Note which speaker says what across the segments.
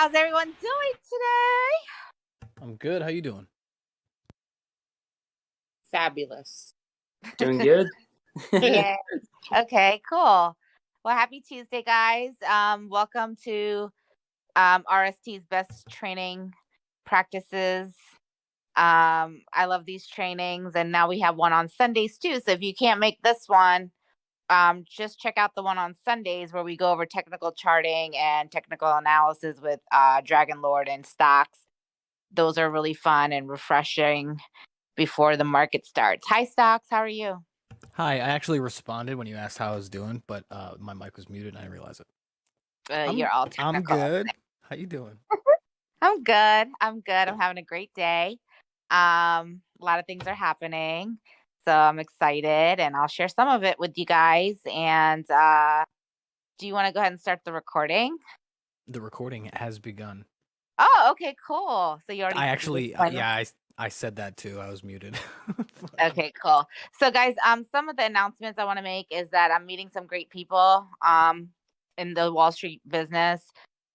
Speaker 1: How's everyone doing today?
Speaker 2: I'm good. How you doing?
Speaker 3: Fabulous. Doing good?
Speaker 1: Yeah. Okay, cool. Well, happy Tuesday, guys. Welcome to RST's Best Training Practices. I love these trainings, and now we have one on Sundays too. So if you can't make this one, just check out the one on Sundays where we go over technical charting and technical analysis with Dragon Lord and stocks. Those are really fun and refreshing before the market starts. Hi, stocks. How are you?
Speaker 2: Hi. I actually responded when you asked how I was doing, but my mic was muted and I didn't realize it.
Speaker 1: You're all
Speaker 2: I'm
Speaker 1: technical.
Speaker 2: good. How you doing?
Speaker 1: I'm good. I'm good. I'm having a great day. A lot of things are happening, so I'm excited, and I'll share some of it with you guys. And do you want to go ahead and start the recording?
Speaker 2: The recording has begun.
Speaker 1: Oh, okay, cool. So you already.
Speaker 2: I actually, I said that too. I was muted.
Speaker 1: Okay, cool. So guys, some of the announcements I want to make is that I'm meeting some great people in the Wall Street business.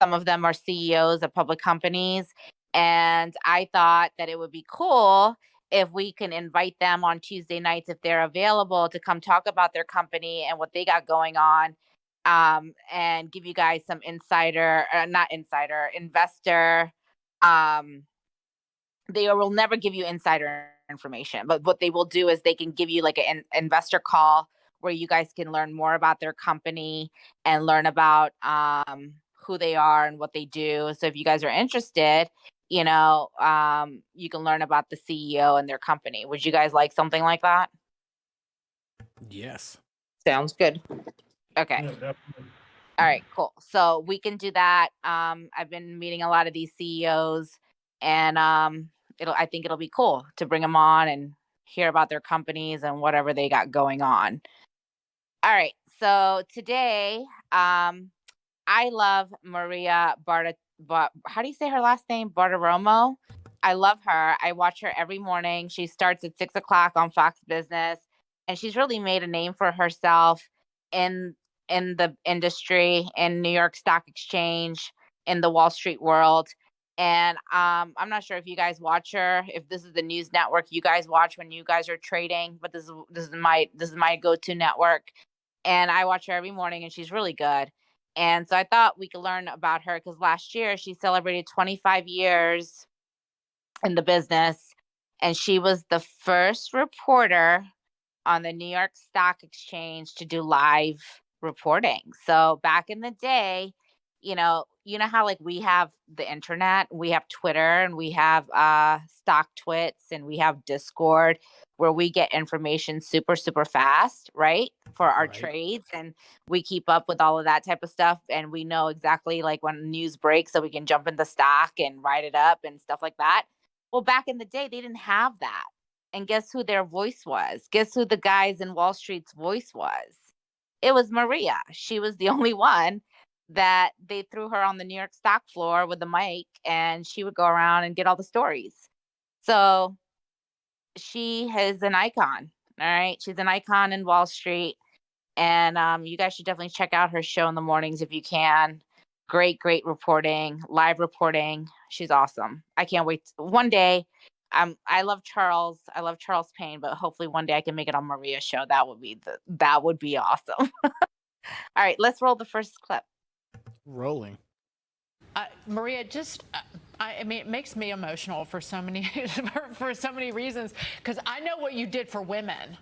Speaker 1: Some of them are CEOs of public companies, and I thought that it would be cool if we can invite them on Tuesday nights if they're available to come talk about their company and what they got going on, and give you guys some investor. Um, they will never give you insider information, but what they will do is they can give you like an investor call where you guys can learn more about their company and learn about who they are and what they do. So if you guys are interested, you can learn about the CEO and their company. Would you guys like something like that?
Speaker 2: Yes.
Speaker 3: Sounds good.
Speaker 1: Okay.
Speaker 4: Yeah, definitely.
Speaker 1: All right, cool. So we can do that. I've been meeting a lot of these CEOs, and I think it'll be cool to bring them on and hear about their companies and whatever they got going on. All right. So today, I love Maria how do you say her last name? Bartiromo. I love her. I watch her every morning. She starts at 6 o'clock on Fox Business, and she's really made a name for herself in the industry, in New York Stock Exchange, in the Wall Street world. And I'm not sure if you guys watch her, if this is the news network you guys watch when you guys are trading, but this is my go-to network. And I watch her every morning, and she's really good. And so I thought we could learn about her because last year she celebrated 25 years in the business, and she was the first reporter on the New York Stock Exchange to do live reporting. So back in the day, you know how like we have the internet, we have Twitter, and we have stock twits, and we have Discord where we get information super super fast, right? For our
Speaker 2: Right.
Speaker 1: trades, and we keep up with all of that type of stuff, and we know exactly like when news breaks so we can jump in the stock and write it up and stuff like that. Well, back in the day they didn't have that. And guess who their voice was? Guess who the guys in Wall Street's voice was? It was Maria. She was the only one that they threw her on the New York stock floor with the mic, and she would go around and get all the stories. So she is an icon. All right. She's an icon in Wall Street. And you guys should definitely check out her show in the mornings if you can. Great, great reporting, live reporting. She's awesome. I can't wait. One day, I love Charles. I love Charles Payne, but hopefully one day I can make it on Maria's show. That would be awesome. All right, let's roll the first clip.
Speaker 2: Rolling.
Speaker 5: Maria, I mean, it makes me emotional for so many for so many reasons because I know what you did for women.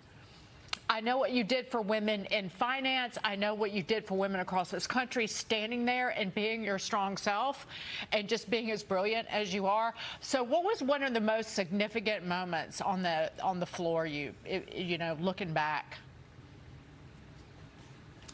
Speaker 5: I know what you did for women in finance. I know what you did for women across this country, standing there and being your strong self and just being as brilliant as you are. So what was one of the most significant moments on the floor, looking back?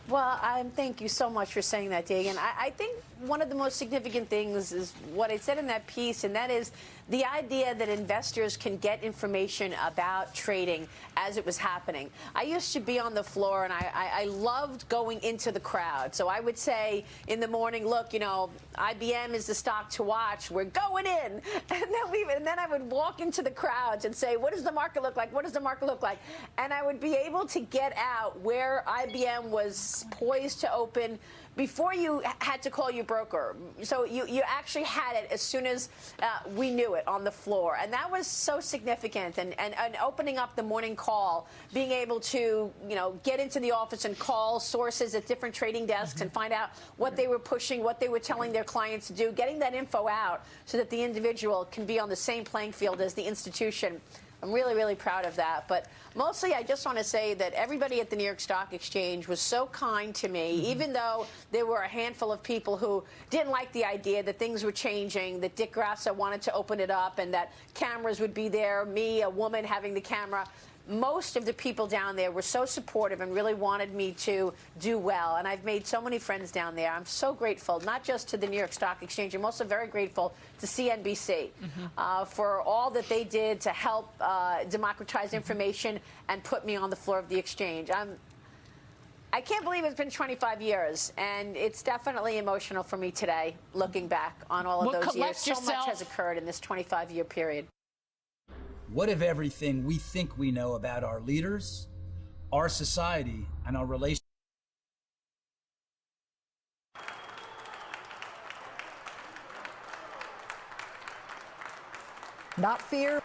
Speaker 6: Well, thank you so much for saying that, Dagan. I think one of the most significant things is what I said in that piece, and that is the idea that investors can get information about trading as it was happening. I used to be on the floor, and I loved going into the crowd. So I would say in the morning, look, IBM is the stock to watch. We're going in. And then I would walk into the crowds and say, what does the market look like? What does the market look like? And I would be able to get out where IBM was was poised to open before you had to call your broker. So you actually had it as soon as we knew it on the floor. And that was so significant. And opening up the morning call, being able to, get into the office and call sources at different trading desks and find out what they were pushing, what they were telling their clients to do, getting that info out so that the individual can be on the same playing field as the institution. I'm really, really proud of that. But mostly, I just want to say that everybody at the New York Stock Exchange was so kind to me, even though there were a handful of people who didn't like the idea that things were changing, that Dick Grassa wanted to open it up and that cameras would be there, me, a woman having the camera. Most of the people down there were so supportive and really wanted me to do well. And I've made so many friends down there. I'm so grateful, not just to the New York Stock Exchange. I'm also very grateful to CNBC for all that they did to help democratize information and put me on the floor of the exchange. I can't believe it's been 25 years, and it's definitely emotional for me today, looking back on all of those years. So much has occurred in this 25-year period.
Speaker 4: What if everything we think we know about our leaders, our society, and our relations?
Speaker 7: Not fear.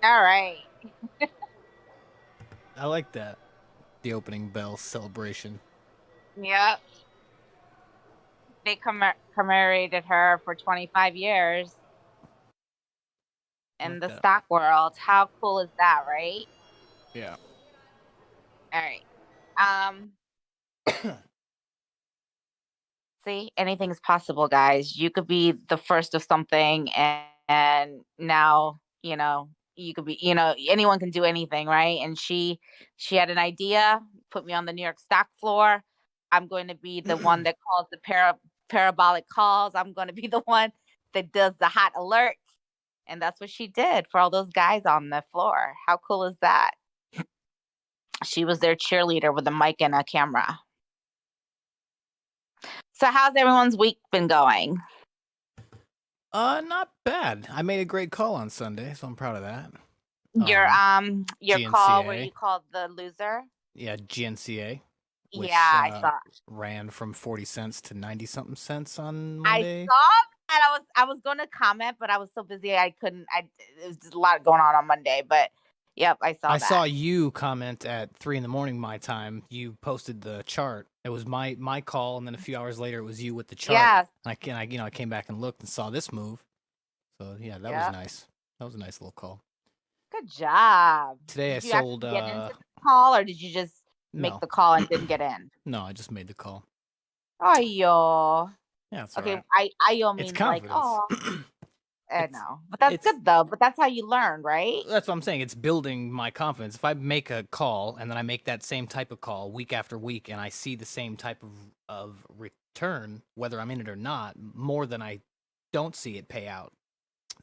Speaker 1: All right.
Speaker 2: I like that. The opening bell celebration.
Speaker 1: Yep. They commemorated her for 25 years in the stock world. How cool is that, right?
Speaker 2: Yeah.
Speaker 1: All right. See, anything's possible, guys. You could be the first of something, and now, you could be, anyone can do anything, right? And she had an idea, put me on the New York stock floor. I'm going to be the one that calls the parabolic calls. I'm going to be the one that does the hot alerts. And that's what she did for all those guys on the floor. How cool is that? She was their cheerleader with a mic and a camera. So how's everyone's week been going?
Speaker 2: Not bad. I made a great call on Sunday, so I'm proud of that.
Speaker 1: Your
Speaker 2: GNCA.
Speaker 1: call where you called the loser?
Speaker 2: Yeah, GNCA. Which,
Speaker 1: yeah, I saw.
Speaker 2: Ran from 40 cents to 90 something cents on
Speaker 1: I
Speaker 2: Monday.
Speaker 1: saw that. I was going to comment, but I was so busy I couldn't. There was just a lot going on Monday, but yep, I saw that.
Speaker 2: I saw you comment at 3 a.m. my time. You posted the chart. It was my call, and then a few hours later, it was you with the chart.
Speaker 1: Yeah.
Speaker 2: And I came back and looked and saw this move. So yeah, that was nice. That was a nice little call.
Speaker 1: Good job.
Speaker 2: Today
Speaker 1: did
Speaker 2: I sold.
Speaker 1: Did you get into the call, or did you just make the call and didn't get in?
Speaker 2: No, I just made the call.
Speaker 1: Oh, yo.
Speaker 2: Yeah, that's
Speaker 1: okay.
Speaker 2: Right.
Speaker 1: I means like, oh. No, but that's good though. But that's how you learn, right?
Speaker 2: That's what I'm saying. It's building my confidence. If I make a call and then I make that same type of call week after week, and I see the same type of return, whether I'm in it or not, more than I don't see it pay out,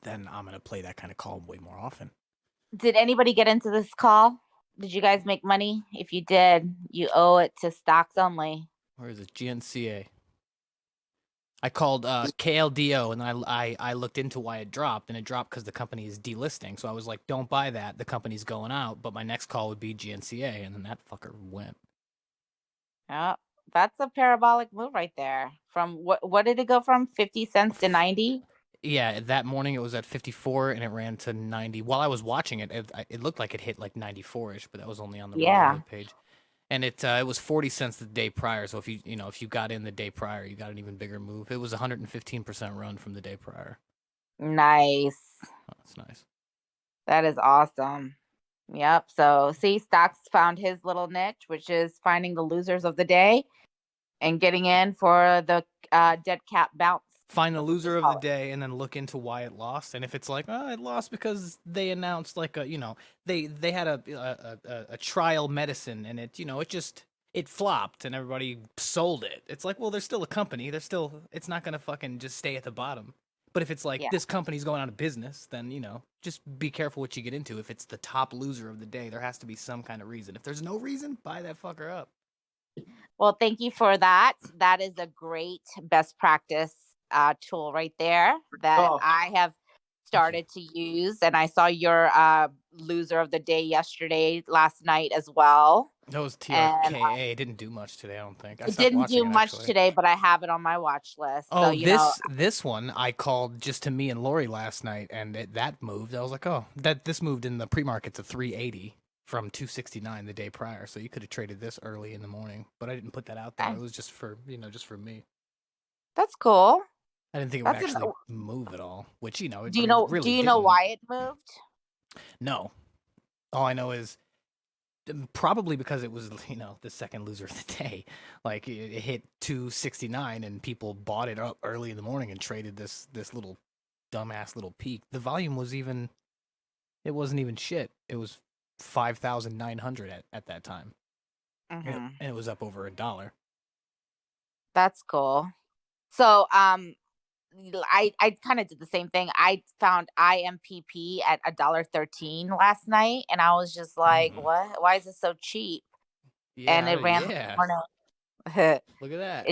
Speaker 2: then I'm gonna play that kind of call way more often.
Speaker 1: Did anybody get into this call? Did you guys make money? If you did, you owe it to stocks only.
Speaker 2: Where is it? GNCA. I called KLDO, and I looked into why it dropped, and it dropped because the company is delisting. So I was like, don't buy that. The company's going out. But my next call would be GNCA, and then that fucker went.
Speaker 1: Yeah, that's a parabolic move right there. From what did it go from? 50 cents to 90?
Speaker 2: Yeah, that morning it was at 54, and it ran to 90. While I was watching it, it looked like it hit like 94-ish, but that was only on the Robinhood page. And it was 40 cents the day prior. So if you got in the day prior, you got an even bigger move. It was 115% run from the day prior.
Speaker 1: Nice.
Speaker 2: Oh, that's nice.
Speaker 1: That is awesome. Yep. So see, Stocks found his little niche, which is finding the losers of the day and getting in for the dead cat bounce.
Speaker 2: Find the
Speaker 1: That's what they
Speaker 2: loser of
Speaker 1: call
Speaker 2: the
Speaker 1: it.
Speaker 2: day and then look into why it lost. And if it's like, oh, it lost because they announced like a, they had a trial medicine and it, it flopped and everybody sold it. It's like, well, they're still a company. It's not gonna fucking just stay at the bottom. But if it's like
Speaker 1: Yeah.
Speaker 2: this company's going out of business, then just be careful what you get into. If it's the top loser of the day, there has to be some kind of reason. If there's no reason, buy that fucker up.
Speaker 1: Well, thank you for that. That is a great best practice tool right there that I have started to use. And I saw your loser of the day last night as well.
Speaker 2: That was
Speaker 1: And
Speaker 2: TRKA. It didn't do much today, I don't think. I
Speaker 1: it
Speaker 2: stopped
Speaker 1: didn't do
Speaker 2: watching it
Speaker 1: much
Speaker 2: actually.
Speaker 1: today, but I have it on my watch list.
Speaker 2: Oh,
Speaker 1: So,
Speaker 2: this one I called just to me and Lori last night, and that moved. I was like, oh, this moved in the pre-market to 380 from 269 the day prior. So you could have traded this early in the morning, but I didn't put that out there. It was just for just for me.
Speaker 1: that's cool.
Speaker 2: I didn't think it would actually move at all. Which it
Speaker 1: Do you
Speaker 2: really
Speaker 1: know
Speaker 2: didn't.
Speaker 1: why it moved?
Speaker 2: No, all I know is probably because it was the second loser of the day. Like it hit 269 and people bought it up early in the morning and traded this little dumbass little peak. The volume it wasn't even shit. It was 5,900 at that time.
Speaker 1: Mm-hmm.
Speaker 2: And it was up over $1.
Speaker 1: That's cool. So I kind of did the same thing. I found IMPP at $1.13 last night, and I was just like, "What? Why is it so cheap?"
Speaker 2: Yeah,
Speaker 1: And it ran.
Speaker 2: yeah. Look at that.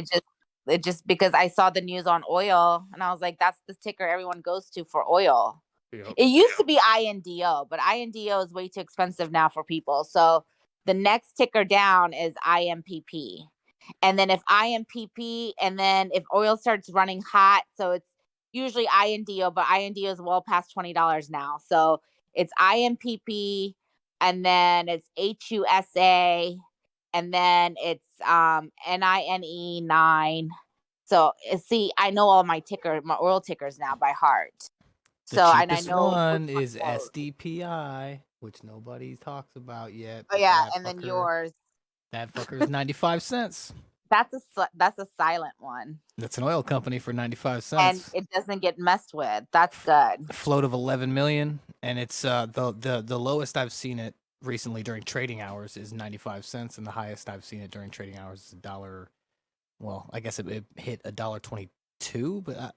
Speaker 1: It just because I saw the news on oil, and I was like, "That's the ticker everyone goes to for oil."
Speaker 2: Yep.
Speaker 1: It used to be INDO, but INDO is way too expensive now for people. So the next ticker down is IMPP. And then if IMPP, and then if oil starts running hot, so it's usually INDO, but INDO is well past $20 now. So it's IMPP, and then it's HUSA, and then it's NINE9. So see, I know all my oil tickers now by heart.
Speaker 2: The cheapest one is SDPI, which nobody talks about yet.
Speaker 1: Oh yeah, and then yours.
Speaker 2: That fucker is 95 cents.
Speaker 1: That's a silent one.
Speaker 2: That's an oil company for 95
Speaker 1: cents. And it doesn't get messed with. That's good.
Speaker 2: Float of 11 million, and it's the lowest I've seen it recently during trading hours is 95 cents, and the highest I've seen it during trading hours is $1. Well, I guess it hit $1.22, but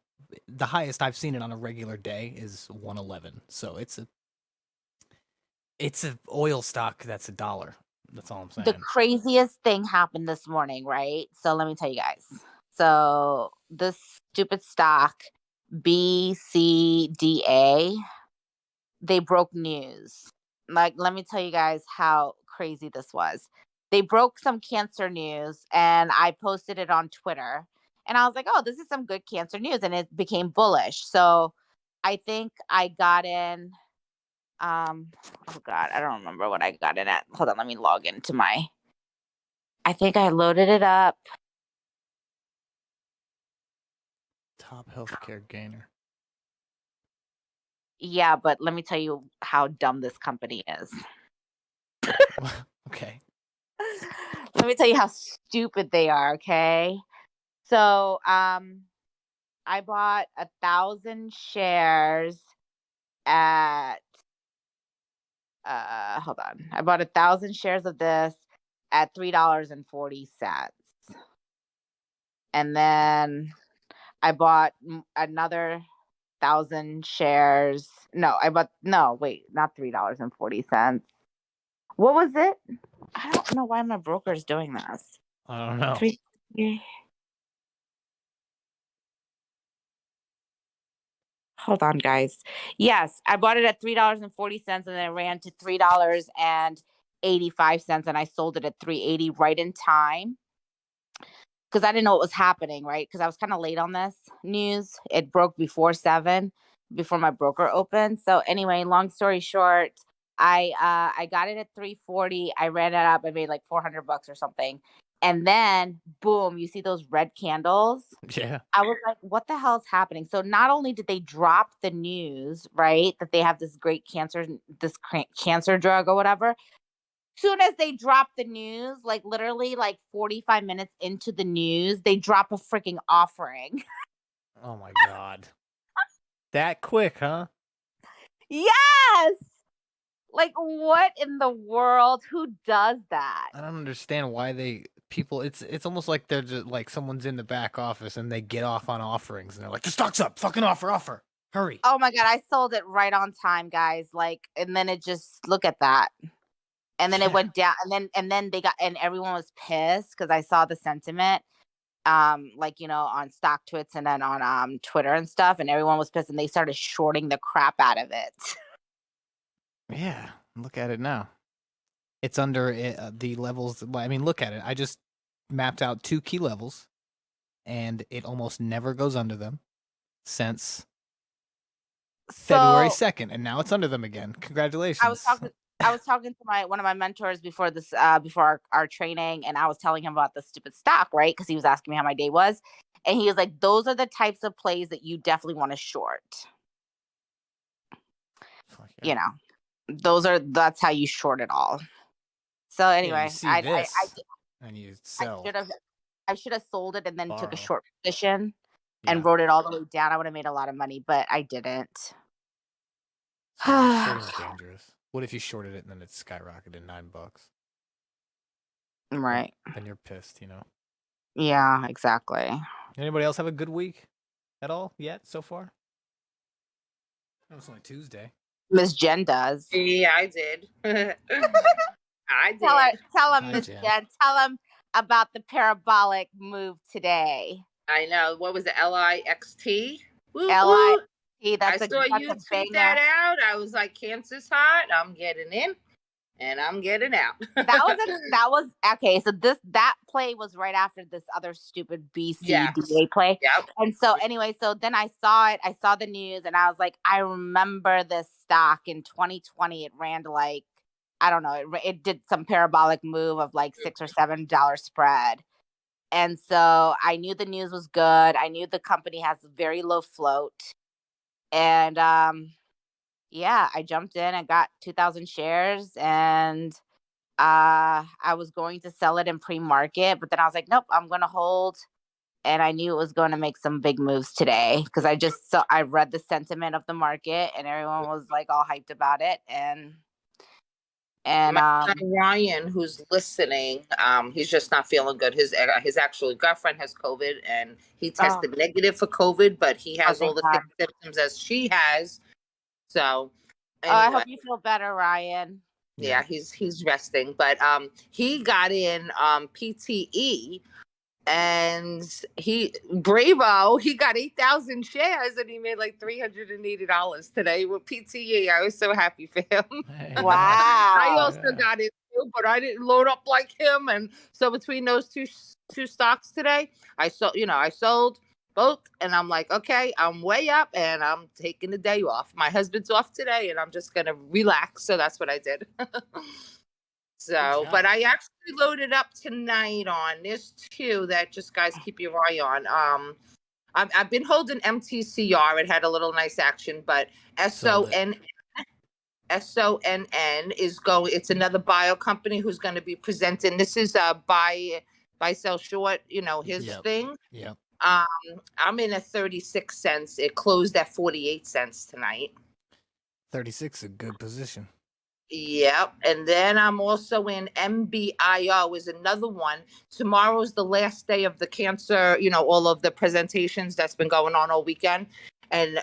Speaker 2: the highest I've seen it on a regular day is 111. So it's a oil stock that's $1. That's all I'm saying.
Speaker 1: The craziest thing happened this morning, right? So let me tell you guys. So this stupid stock, BCDA, they broke news. Like, let me tell you guys how crazy this was. They broke some cancer news, and I posted it on Twitter. And I was like, oh, this is some good cancer news. And it became bullish. So I think I got in. Oh God, I don't remember what I got in at. Hold on, let me log into I think I loaded it up.
Speaker 2: Top healthcare gainer.
Speaker 1: Yeah, but let me tell you how dumb this company is.
Speaker 2: Okay.
Speaker 1: Let me tell you how stupid they are, okay? So, I bought 1,000 shares at hold on. I bought 1,000 shares of this at $3.40. And then I bought another 1,000 shares. No, wait, not $3.40. What was it? I don't know why my broker is doing this.
Speaker 2: I don't know.
Speaker 1: Hold on, guys. Yes, I bought it at $3.40, and then it ran to $3.85, and I sold it at $3.80 right in time because I didn't know what was happening, right? Because I was kind of late on this news. It broke before 7, before my broker opened. So anyway, long story short, I got it at 340. I ran it up. I made like $400 or something. And then boom, you see those red candles?
Speaker 2: Yeah.
Speaker 1: I was like, what the hell is happening? So not only did they drop the news, right, that they have this great cancer drug or whatever. Soon as they drop the news, like literally like 45 minutes into the news, they drop a freaking offering.
Speaker 2: Oh my God. That quick, huh?
Speaker 1: Yes. Like, what in the world? Who does that?
Speaker 2: I don't understand why people. It's almost like they're just like someone's in the back office and they get off on offerings and they're like, the stock's up, fucking offer, hurry.
Speaker 1: Oh my God, I sold it right on time, guys. Like, and then it just look at that. And then it went down, and then they got, and everyone was pissed because I saw the sentiment, like, you know, on stock twits and then on Twitter and stuff, and everyone was pissed and they started shorting the crap out of it.
Speaker 2: Yeah, look at it now. It's under the levels. I mean, look at it. I just mapped out 2 key levels, and it almost never goes under them since February 2nd, and now it's under them again. Congratulations.
Speaker 1: I was talking to one of my mentors before this, before our training, and I was telling him about the stupid stock, right? Because he was asking me how my day was, and he was like, "Those are the types of plays that you definitely want to short."
Speaker 2: Yeah.
Speaker 1: You know, that's how you short it all. So anyway,
Speaker 2: and you sell.
Speaker 1: I should have sold it and then took a short position
Speaker 2: Yeah.
Speaker 1: and wrote it all the way down. I would have made a lot of money, but I didn't.
Speaker 2: Shorting's dangerous. What if you shorted it and then it skyrocketed $9?
Speaker 1: Right.
Speaker 2: Then you're pissed, you know.
Speaker 1: Yeah, exactly.
Speaker 2: Anybody else have a good week at all yet so far? Oh, it's only Tuesday.
Speaker 1: Miss Jen does.
Speaker 3: Yeah, I did. I did.
Speaker 1: Tell him, Miss Jen. Tell him about the parabolic move today.
Speaker 3: I know. What was it? LIXT?
Speaker 1: LIXT.
Speaker 3: I saw you tweet that out. I was like, cancer's hot. I'm getting in. And I'm getting out.
Speaker 1: that was okay. So that play was right after this other stupid BCDA play.
Speaker 3: Yep.
Speaker 1: And so anyway, so then I saw it. I saw the news, and I was like, I remember this stock in 2020. It ran to like, I don't know. It did some parabolic move of like $6 or $7 spread. And so I knew the news was good. I knew the company has very low float, and yeah, I jumped in and got 2,000 shares, and I was going to sell it in pre-market, but then I was like, nope, I'm going to hold. And I knew it was going to make some big moves today because I read the sentiment of the market and everyone was like all hyped about it. And
Speaker 3: Ryan, who's listening, he's just not feeling good. His actual girlfriend has COVID and he tested negative for COVID, but he has all the same symptoms as she has. So
Speaker 1: anyway. I hope you feel better, Ryan.
Speaker 3: Yeah, he's resting, but he got in PTE, and he got 8,000 shares and he made like $380 today with PTE. I was so happy for him.
Speaker 2: Hey,
Speaker 1: wow.
Speaker 3: I also got it too, but I didn't load up like him, and so between those two stocks today, I sold both, and I'm like, okay, I'm way up and I'm taking the day off. My husband's off today and I'm just gonna relax. So that's what I did. So, but I actually loaded up tonight on this too, that just guys keep your eye on. I've been holding MTCR. It had a little nice action, but SONN is going. It's another bio company who's going to be presenting. This is a buy sell short, his thing.
Speaker 2: Yep.
Speaker 3: I'm in at 36 cents. It closed at 48 cents tonight.
Speaker 2: 36 is a good position.
Speaker 3: Yep. And then I'm also in MBIO is another one. Tomorrow's the last day of the cancer, all of the presentations that's been going on all weekend. And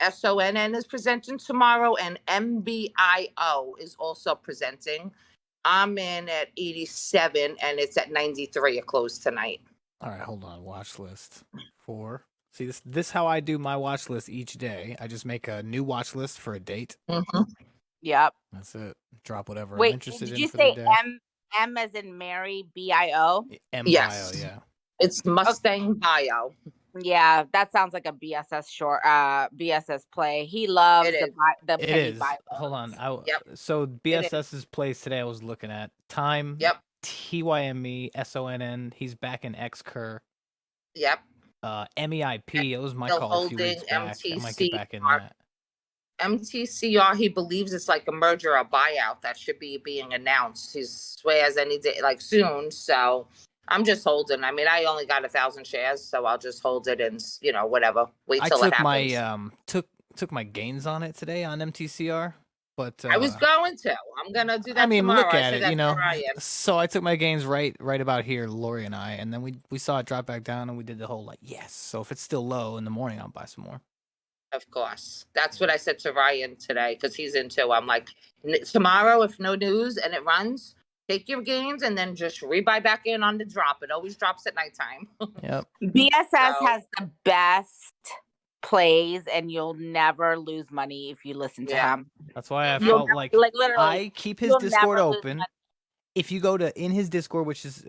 Speaker 3: SONN is presenting tomorrow and MBIO is also presenting. I'm in at 87 and it's at 93. It closed tonight.
Speaker 2: All right, hold on. Watch list 4. See, this how I do my watch list each day. I just make a new watch list for a date.
Speaker 3: Mm-hmm.
Speaker 1: Yep.
Speaker 2: That's it. Drop whatever
Speaker 1: I'm
Speaker 2: interested in.
Speaker 1: Did you
Speaker 2: for
Speaker 1: say
Speaker 2: the day.
Speaker 1: M as in Mary, BIO?
Speaker 2: M
Speaker 3: yes.
Speaker 2: Bio, yeah.
Speaker 3: It's Mustang Bio.
Speaker 1: Yeah, that sounds like a BSS play. He
Speaker 3: It
Speaker 1: loves
Speaker 3: is.
Speaker 1: the
Speaker 2: It
Speaker 1: penny
Speaker 2: is.
Speaker 1: buy
Speaker 2: Hold on.
Speaker 1: lows.
Speaker 3: Yep.
Speaker 2: So
Speaker 3: It is.
Speaker 2: BSS's plays today I was looking at. Time,
Speaker 3: Yep.
Speaker 2: TYME, SONN. He's back in XCur.
Speaker 3: Yep.
Speaker 2: MEIP. It was my
Speaker 3: Still
Speaker 2: call a few weeks
Speaker 3: holding
Speaker 2: back. I might get back in
Speaker 3: MTCR.
Speaker 2: that.
Speaker 3: MTCR, he believes it's like a merger or buyout that should be being announced. He swears any day, like soon. So I'm just holding. I mean, I only got 1,000 shares, so I'll just hold it and whatever. Wait
Speaker 2: I
Speaker 3: till it
Speaker 2: took
Speaker 3: happens.
Speaker 2: my took my gains on it today on MTCR, but
Speaker 3: I was going to. I'm gonna do that
Speaker 2: I mean,
Speaker 3: tomorrow.
Speaker 2: look
Speaker 3: I
Speaker 2: at
Speaker 3: said
Speaker 2: it,
Speaker 3: that
Speaker 2: you
Speaker 3: to
Speaker 2: know.
Speaker 3: Ryan.
Speaker 2: So I took my gains right about here, Lori and I, and then we saw it drop back down, and we did the whole like yes. So if it's still low in the morning, I'll buy some more.
Speaker 3: Of course. That's what I said to Ryan today because he's in too. I'm like, tomorrow, if no news and it runs, take your gains and then just rebuy back in on the drop. It always drops at nighttime.
Speaker 2: Yep.
Speaker 1: BSS has the best plays, and you'll never lose money if you listen to him.
Speaker 2: That's why I
Speaker 3: You'll
Speaker 2: felt like
Speaker 1: literally,
Speaker 2: I keep his Discord open. If you go to in his Discord, which is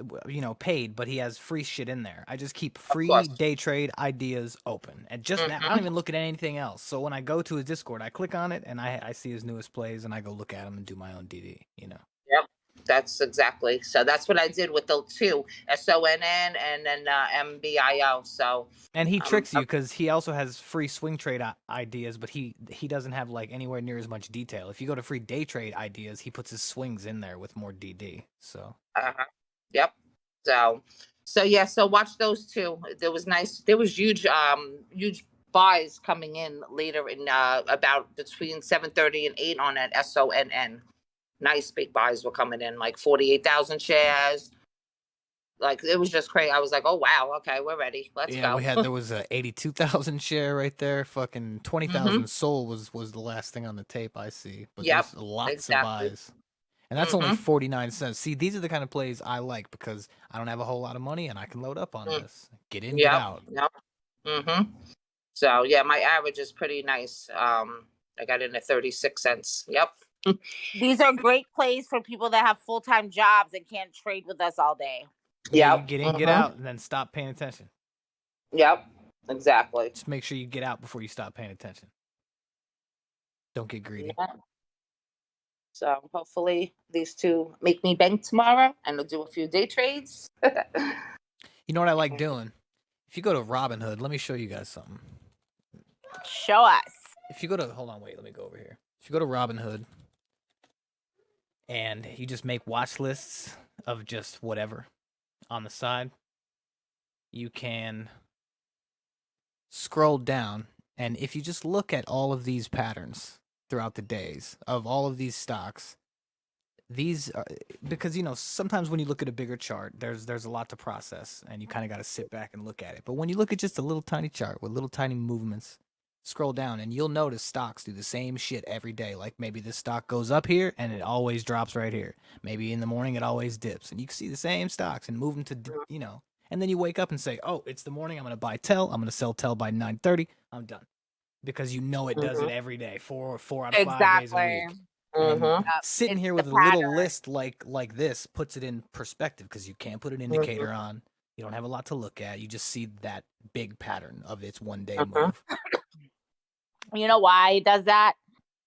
Speaker 2: paid, but he has free shit in there. I just keep free day trade ideas open, and just that I don't even look at anything else. So when I go to his Discord, I click on it and I see his newest plays, and I go look at them and do my own DD.
Speaker 3: Yep, that's exactly. So that's what I did with the two SONN and then MBIO. So
Speaker 2: and he tricks you because he also has free swing trade ideas, but he doesn't have like anywhere near as much detail. If you go to free day trade ideas, he puts his swings in there with more DD. So
Speaker 3: yep. So yeah. So watch those two. There was nice. There was huge buys coming in later in about between 7:30 and 8 on that SONN. Nice big buys were coming in, like 48,000 shares. Like it was just crazy. I was like, oh wow, okay, we're ready. Let's go.
Speaker 2: There was a 82,000 share right there. Fucking 20,000 sold was the last thing on the tape I see. But there's lots of buys. And that's only 49 cents. See, these are the kind of plays I like because I don't have a whole lot of money and I can load up on this. Get in, get out.
Speaker 3: Yep. So yeah, my average is pretty nice. I got in at 36 cents. Yep.
Speaker 1: These are great plays for people that have full-time jobs and can't trade with us all day.
Speaker 2: Yeah, you get in, get out, and then stop paying attention.
Speaker 3: Yep, exactly.
Speaker 2: Just make sure you get out before you stop paying attention. Don't get greedy.
Speaker 3: Yeah. So hopefully these two make me bank tomorrow, and I'll do a few day trades.
Speaker 2: You know what I like doing? If you go to Robinhood, let me show you guys something.
Speaker 1: Show us.
Speaker 2: If you go to, hold on, wait, let me go over here. If you go to Robinhood, and you just make watch lists of just whatever on the side, you can scroll down, and if you just look at all of these patterns throughout the days of all of these stocks, these are, because sometimes when you look at a bigger chart, there's a lot to process, and you kind of got to sit back and look at it. But when you look at just a little tiny chart with little tiny movements, scroll down and you'll notice stocks do the same shit every day. Like maybe this stock goes up here and it always drops right here. Maybe in the morning it always dips, and you can see the same stocks and move them to and then you wake up and say, oh, it's the morning, I'm going to buy TEL, I'm going to sell TEL by 9:30, I'm done. Because it does it every day, four out of 5 days a week. Sitting here with a little list like this puts it in perspective because you can't put an indicator on. You don't have a lot to look at. You just see that big pattern of its one day move.
Speaker 1: You know why it does that?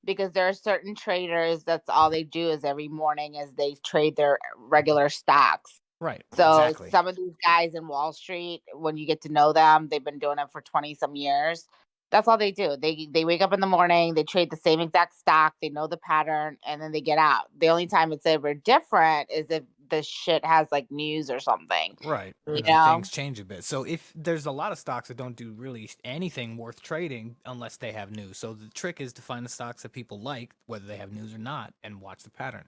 Speaker 1: Because there are certain traders that's all they do is every morning is they trade their regular stocks.
Speaker 2: Right.
Speaker 1: So
Speaker 2: exactly.
Speaker 1: Some of these guys in Wall Street, when you get to know them, they've been doing it for 20 some years. That's all they do. They wake up in the morning, they trade the same exact stock, they know the pattern, and then they get out. The only time it's ever different is if the shit has like news or something.
Speaker 2: Right.
Speaker 1: You know?
Speaker 2: Things change a bit. So if there's a lot of stocks that don't do really anything worth trading unless they have news. So the trick is to find the stocks that people like, whether they have news or not, and watch the pattern.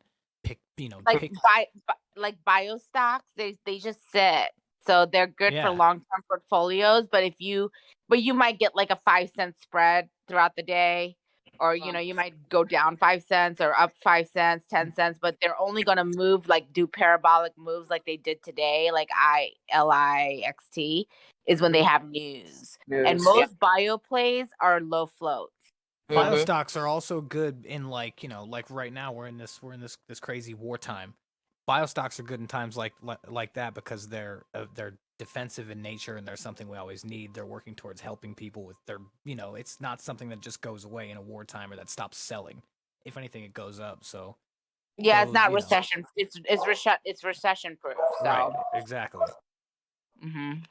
Speaker 1: Like bio stocks, they just sit. So they're good for long-term portfolios, but you might get like a 5-cent spread throughout the day, or you might go down 5 cents or up 5 cents, 10 cents, but they're only going to move, like do parabolic moves like they did today, like ILIXT is when they have news. And most bio plays are low floats.
Speaker 2: Bio stocks are also good in like right now we're in this crazy wartime. bio stocks are good in times like that because they're defensive in nature and they're something we always need. They're working towards helping people with their, it's not something that just goes away in a wartime or that stops selling. If anything, it goes up. So
Speaker 1: yeah, it's
Speaker 2: those,
Speaker 1: not recession. It's recession proof. So
Speaker 2: right, exactly.
Speaker 1: Mhm.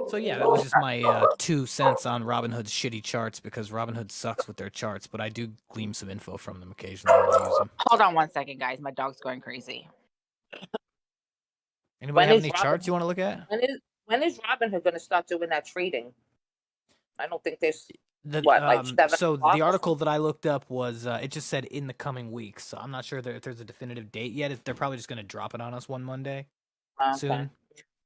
Speaker 2: So yeah, that was just my 2 cents on Robinhood's shitty charts because Robinhood sucks with their charts, but I do glean some info from them occasionally when I use them.
Speaker 1: Hold on 1 second, guys. My dog's going crazy.
Speaker 2: Anybody have any charts you want to look at?
Speaker 3: When is Robinhood going to start doing that trading? I don't think there's
Speaker 2: like
Speaker 3: 7
Speaker 2: so
Speaker 3: o'clock?
Speaker 2: the article that I looked up was it just said in the coming weeks. So I'm not sure if there's a definitive date yet. They're probably just going to drop it on us one Monday soon.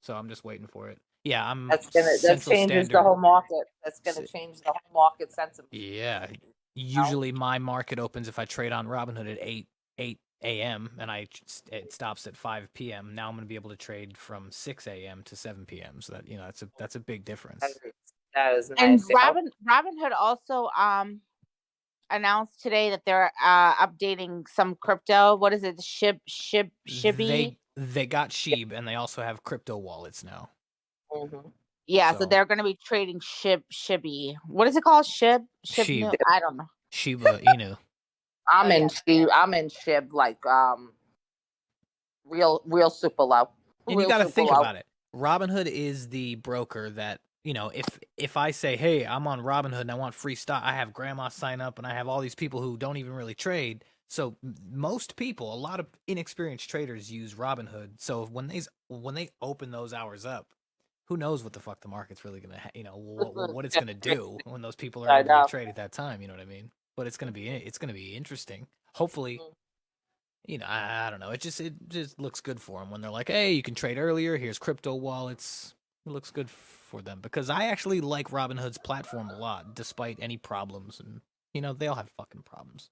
Speaker 2: So I'm just waiting for it. Yeah,
Speaker 3: that changes the whole market. That's going to change the whole market sentiment.
Speaker 2: Yeah. Usually my market opens if I trade on Robinhood at 8 a.m. and it stops at 5 p.m. Now I'm going to be able to trade from 6 a.m. to 7 p.m. So that that's a big difference.
Speaker 3: That is nice.
Speaker 1: And Robinhood also announced today that they're updating some crypto. What is it? Shibi?
Speaker 2: They got Sheeb and they also have crypto wallets now.
Speaker 3: Mm-hmm.
Speaker 1: Yeah, so they're going to be trading Shibi. What is it called? Shib? I don't know.
Speaker 2: Shiba Inu.
Speaker 3: I'm in Shib like real super low.
Speaker 2: And you got to think about it. Robinhood is the broker that, if I say, hey, I'm on Robinhood and I want free stock, I have grandma sign up and I have all these people who don't even really trade. So most people, a lot of inexperienced traders use Robinhood. So when they open those hours up, who knows what the fuck the market's really gonna, what it's gonna do when those people are able to trade at that time. You know what I mean? But it's gonna be interesting. Hopefully, I don't know. It just looks good for them when they're like, hey, you can trade earlier. Here's crypto wallets. It looks good for them because I actually like Robinhood's platform a lot, despite any problems. And they all have fucking problems.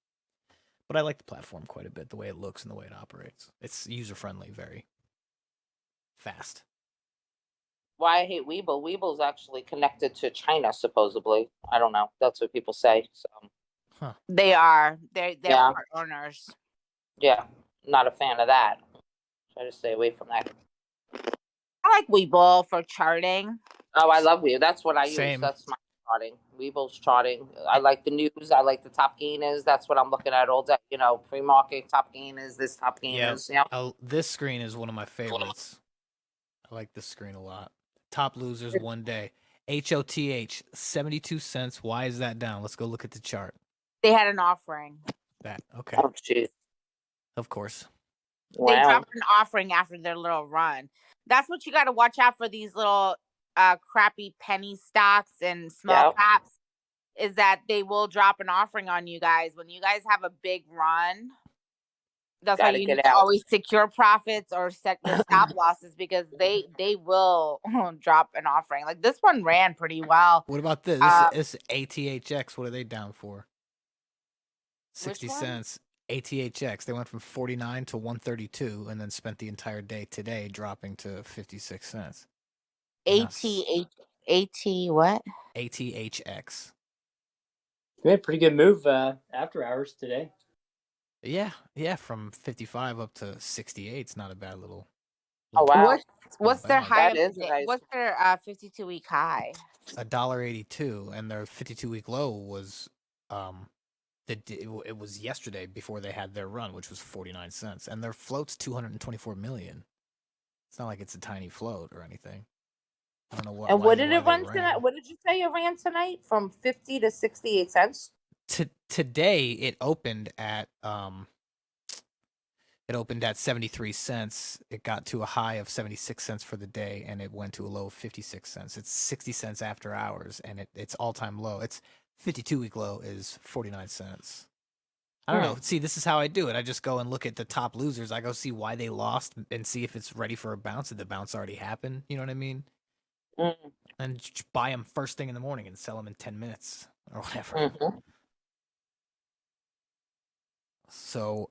Speaker 2: But I like the platform quite a bit, the way it looks and the way it operates. It's user friendly, very fast.
Speaker 3: Why I hate Webull. Webull's actually connected to China, supposedly. I don't know. That's what people say. So.
Speaker 1: They are. They're part owners.
Speaker 3: Yeah, not a fan of that. Try to stay away from that.
Speaker 1: I like Webull for charting.
Speaker 3: Oh, I love Webull. That's what I use. That's my charting. Webull's charting. I like the news. I like the top gainers. That's what I'm looking at all day. Pre-market top gainers. This top gainers. Yeah.
Speaker 2: This screen is one of my favorites. I like this screen a lot. Top losers one day. HOTH 72 cents. Why is that down? Let's go look at the chart.
Speaker 1: They had an offering.
Speaker 2: Okay.
Speaker 3: Oh, jeez.
Speaker 2: Of course.
Speaker 1: Wow. They dropped an offering after their little run. That's what you got to watch out for, these little crappy penny stocks and small caps, is that they will drop an offering on you guys. When you guys have a big run, that's why you need to always secure profits or set your stop losses, because they will drop an offering. Like this one ran pretty well.
Speaker 2: What about this? This ATHX, what are they down for? 60 cents. ATHX, they went from 49 to 132 and then spent the entire day today dropping to 56 cents.
Speaker 1: AT what?
Speaker 2: ATHX.
Speaker 7: We had a pretty good move after hours today.
Speaker 2: Yeah, from 55 up to 68. It's not a bad little.
Speaker 3: Oh wow!
Speaker 1: What's their high? What's their 52-week high?
Speaker 2: $1.82, and their 52-week low was it was yesterday before they had their run, which was 49 cents, and their float's 224 million. It's not like it's a tiny float or anything. I don't know what.
Speaker 3: And what did it run tonight? What did you say it ran tonight? From 50 to 68 cents.
Speaker 2: Today it opened at 73 cents. It got to a high of 76 cents for the day, and it went to a low of 56 cents. It's 60 cents after hours, and its all-time low. Its 52-week low is 49 cents. I don't know. See, this is how I do it. I just go and look at the top losers. I go see why they lost and see if it's ready for a bounce. Did the bounce already happen? You know what I mean? And buy them first thing in the morning and sell them in 10 minutes or whatever. So,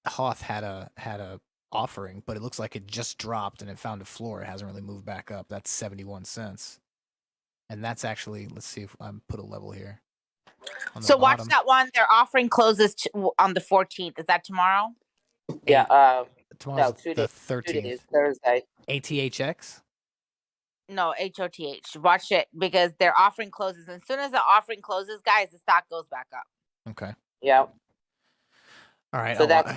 Speaker 2: Hoth had a offering, but it looks like it just dropped and it found a floor. It hasn't really moved back up. That's 71 cents. And that's actually, let's see if I put a level here. on the
Speaker 1: So watch
Speaker 2: bottom.
Speaker 1: that one. Their offering closes on the 14th. Is that tomorrow?
Speaker 3: Yeah.
Speaker 2: Tomorrow's
Speaker 3: No, 2
Speaker 2: the
Speaker 3: days. 2
Speaker 2: 13th.
Speaker 3: days. Thursday.
Speaker 2: ATHX.
Speaker 1: No, HOTH. Watch it because their offering closes. As soon as the offering closes, guys, the stock goes back up.
Speaker 2: Okay.
Speaker 3: Yeah.
Speaker 2: All right.
Speaker 3: So that's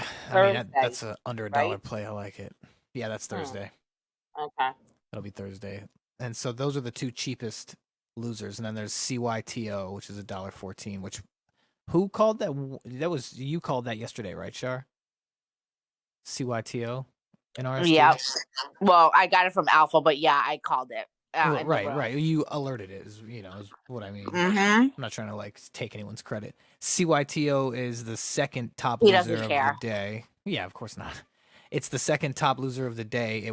Speaker 2: that's under a dollar
Speaker 3: right?
Speaker 2: play. I like it. Yeah, that's Thursday.
Speaker 3: Okay.
Speaker 2: That'll be Thursday. And so those are the two cheapest losers. And then there's CYTO, which is $1.14. Which who called that? That was you called that yesterday, right, Shar? CYTO in RST.
Speaker 1: Yeah. Well, I got it from Alpha, but yeah, I called it.
Speaker 2: Well, right. You alerted it, is what I mean. I'm not trying to like take anyone's credit. CYTO is the second top loser of the day. Yeah, of course not. It's the second top loser of the day. It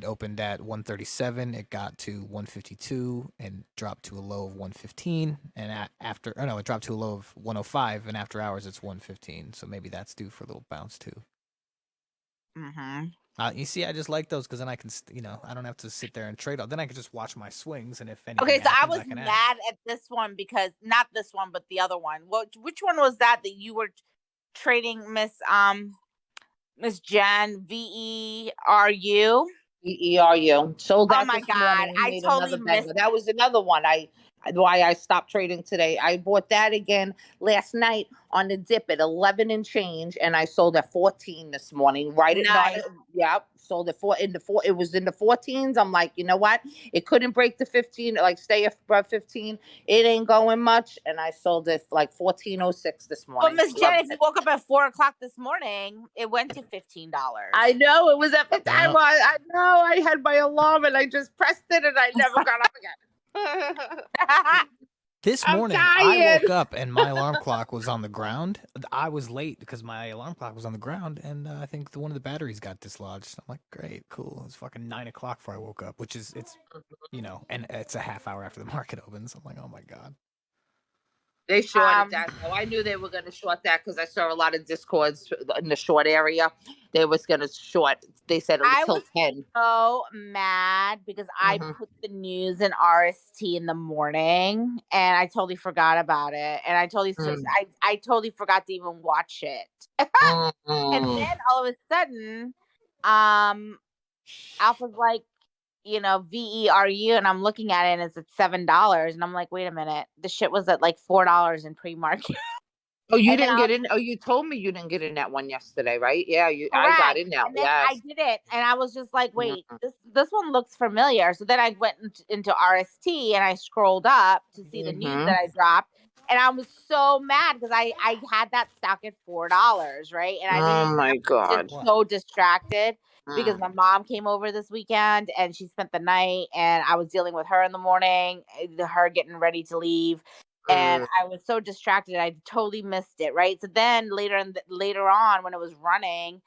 Speaker 2: opened at 137, it got to 152 and dropped to a low of 115. And it dropped to a low of 105, and after hours it's 115. So maybe that's due for a little bounce too. You see, I just like those because then I can, I don't have to sit there and trade. Then I can just watch my swings, and if anything
Speaker 1: okay, so
Speaker 2: happens,
Speaker 1: I was mad at this one because not this one, but the other one. Which one was that you were trading, Miss Jen? VERU.
Speaker 3: VERU. Sold that.
Speaker 1: Oh my
Speaker 3: this
Speaker 1: God,
Speaker 3: morning,
Speaker 1: I
Speaker 3: made
Speaker 1: totally
Speaker 3: another
Speaker 1: missed
Speaker 3: banger. That was another one. Why I stopped trading today. I bought that again last night on the dip at 11 and change, and I sold at 14 this morning. Right at
Speaker 1: Nice.
Speaker 3: Yep, sold at It was in the 14s. I'm like, you know what? It couldn't break the 15, like stay above 15. It ain't going much, and I sold it like 14.06 this morning.
Speaker 1: Well, Miss Jen, if you woke up at 4:00 this morning, it went to $15.
Speaker 3: I know it was at the time. I know I had my alarm, and I just pressed it, and I never got up again.
Speaker 2: This morning, I woke up and my alarm clock was on the ground. I was late because my alarm clock was on the ground, and I think one of the batteries got dislodged. I'm like, great, cool. It's fucking 9 o'clock before I woke up, which is and it's a half hour after the market opens. I'm like, oh my God.
Speaker 3: They shorted that. So I knew they were going to short that because I saw a lot of discords in the short area. They was going to short. They said it was till 10.
Speaker 1: So mad because I put the news in RST in the morning and I totally forgot about it. And I totally forgot to even watch it. And then all of a sudden, Alpha's like, VERU, and I'm looking at it and it's at $7, and I'm like, wait a minute, the shit was at like $4 in pre-market.
Speaker 3: Oh, you didn't get in? Oh, you told me you didn't get in that one yesterday, right? Yeah, I got in now.
Speaker 1: And then I did it, and I was just like, wait, this one looks familiar. So then I went into RST and I scrolled up to see the news that I dropped, and I was so mad because I had that stock at $4, right? And I was just so distracted because my mom came over this weekend and she spent the night, and I was dealing with her in the morning, her getting ready to leave. And I was so distracted, I totally missed it, right? So then later on, when it was running,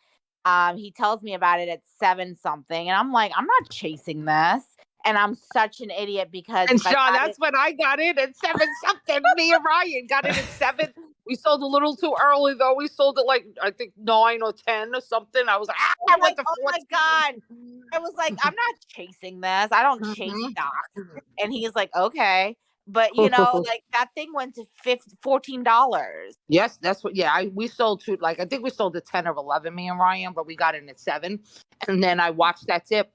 Speaker 1: he tells me about it at 7 something, and I'm like, I'm not chasing this, and I'm such an idiot because.
Speaker 3: And Sean, that's when I got in at 7 something. Me and Ryan got in at 7. We sold a little too early though. We sold it like I think 9 or 10 or something. I was like, I went to 14.
Speaker 1: Oh my God! I was like, I'm not chasing this. I don't chase stocks. And he's like, okay. But like that thing went to $14.
Speaker 3: Yes, that's what. Yeah, we sold to I think we sold at 10 or 11, me and Ryan, but we got in at 7, and then I watched that dip,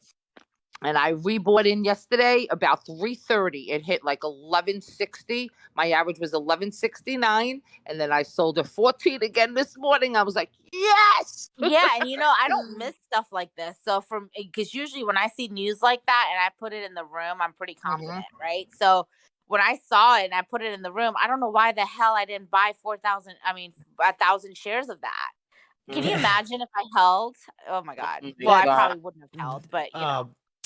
Speaker 3: and I rebought in yesterday about 3:30. It hit like 11.60. My average was 11.69, and then I sold at 14 again this morning. I was like, yes.
Speaker 1: Yeah, and I don't miss stuff like this. So because usually when I see news like that and I put it in the room, I'm pretty confident, right? So. When I saw it and I put it in the room, I don't know why the hell I didn't buy 1,000 shares of that. Can you imagine if I held? Oh my God. Well, I probably wouldn't have held, but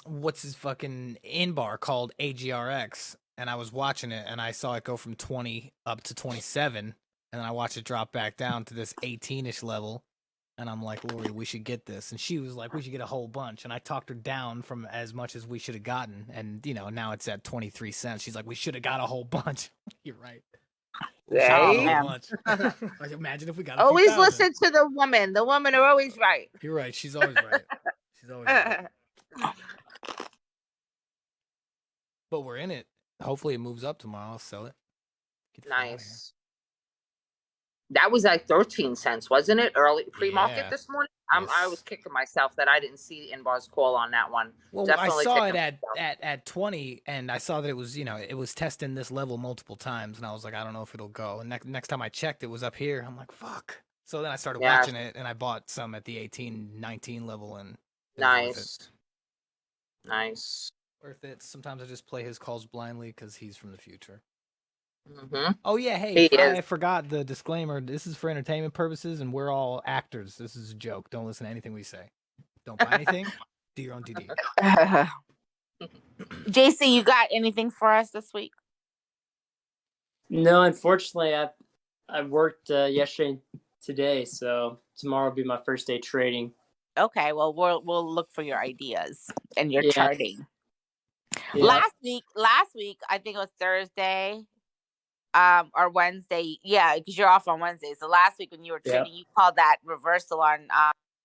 Speaker 2: what's his fucking in-bar called AGRX, and I was watching it and I saw it go from 20 up to 27, and then I watched it drop back down to this 18-ish level. And I'm like, Lori, we should get this. And she was like, we should get a whole bunch. And I talked her down from as much as we should have gotten. And, now it's at 23 cents. She's like, we should have got a whole bunch. You're right. Like, imagine if we got
Speaker 3: always listen to the woman. The women are always right.
Speaker 2: You're right. She's always right. She's always right. But we're in it. Hopefully it moves up tomorrow. I'll sell it. Get the fuck outta here.
Speaker 3: Nice. That was like 13 cents, wasn't it? Early pre-market
Speaker 2: Yeah.
Speaker 3: this morning.
Speaker 2: Yes.
Speaker 3: I was kicking myself that I didn't see Inbar's call on that one.
Speaker 2: Well,
Speaker 3: Definitely
Speaker 2: I saw it
Speaker 3: kicking
Speaker 2: at 20, and I saw that it was, it was testing this level multiple times, and I was like, I don't know if it'll go. And next time I checked, it was up here. I'm like, fuck. So then I started watching it, and I bought some at the 18, 19 level, and it was worth it.
Speaker 3: Nice.
Speaker 2: Worth it. Sometimes I just play his calls blindly because he's from the future.
Speaker 3: Mm-hmm.
Speaker 2: Oh yeah, hey, I forgot the disclaimer. This is for entertainment purposes, and we're all actors. This is a joke. Don't listen to anything we say. Don't buy anything. Do your own DD.
Speaker 1: JC, you got anything for us this week?
Speaker 7: No, unfortunately, I worked yesterday and today, so tomorrow will be my first day trading.
Speaker 1: Okay, well we'll look for your ideas and your charting.
Speaker 7: Yeah.
Speaker 1: Last week, I think it was Thursday, or Wednesday. Yeah, because you're off on Wednesday. So last week when you were trading, you called that reversal on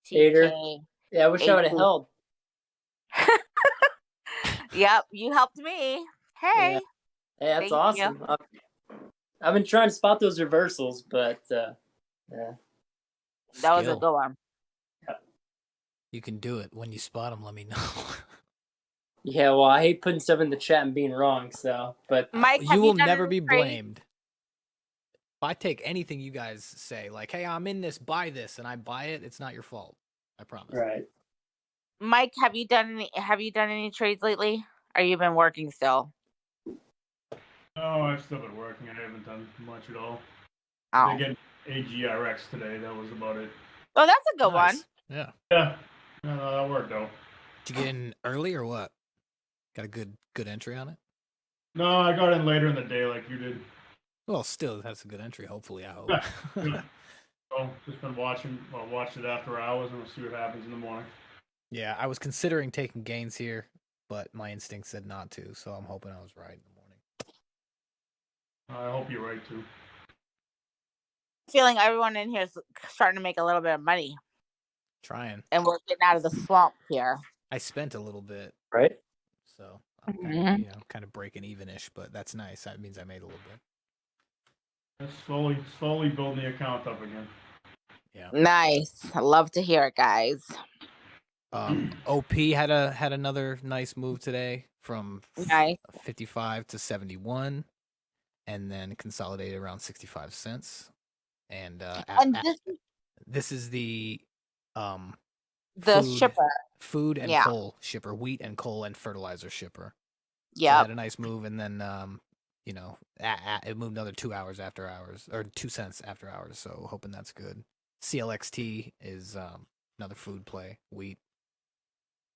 Speaker 1: TK.
Speaker 7: Yeah, I wish I would have held.
Speaker 1: Yep, you helped me. Hey.
Speaker 7: Yeah, that's awesome. I've been trying to spot those reversals, but yeah.
Speaker 1: That was a good one.
Speaker 2: You can do it. When you spot them, let me know.
Speaker 7: Yeah, well, I hate putting stuff in the chat and being wrong, so, but
Speaker 1: Mike,
Speaker 2: you will never be blamed. If I take anything you guys say, like, hey, I'm in this, buy this, and I buy it, it's not your fault. I promise.
Speaker 7: Right.
Speaker 1: Mike, have you done any trades lately? Or you been working still?
Speaker 8: No, I've still been working. I haven't done much at all.
Speaker 1: Oh.
Speaker 8: They get AGRX today. That was about it.
Speaker 1: Oh, that's a good one.
Speaker 2: Yeah.
Speaker 8: Yeah. No, that worked though.
Speaker 2: Did you get in early or what? Got a good entry on it?
Speaker 8: No, I got in later in the day like you did.
Speaker 2: Well, still, that's a good entry, hopefully, I hope.
Speaker 8: Yeah. So, just been watched it after hours, and we'll see what happens in the morning.
Speaker 2: Yeah, I was considering taking gains here, but my instinct said not to, so I'm hoping I was right in the morning.
Speaker 8: I hope you're right, too.
Speaker 1: Feeling everyone in here is starting to make a little bit of money.
Speaker 2: Trying.
Speaker 1: And we're getting out of the swamp here.
Speaker 2: I spent a little bit.
Speaker 7: Right.
Speaker 2: So I'm kind of breaking even-ish, but that's nice. That means I made a little bit.
Speaker 8: Slowly building the account up again.
Speaker 2: Yeah.
Speaker 1: Nice. I love to hear it, guys.
Speaker 2: OP had another nice move today from 55 to 71, and then consolidated around 65 cents. And this is the
Speaker 1: shipper,
Speaker 2: food and coal shipper, wheat and coal and fertilizer shipper.
Speaker 1: Yeah,
Speaker 2: so had a nice move, and then it moved another 2 hours after hours, or 2 cents after hours. So hoping that's good. CLXT is another food play, wheat.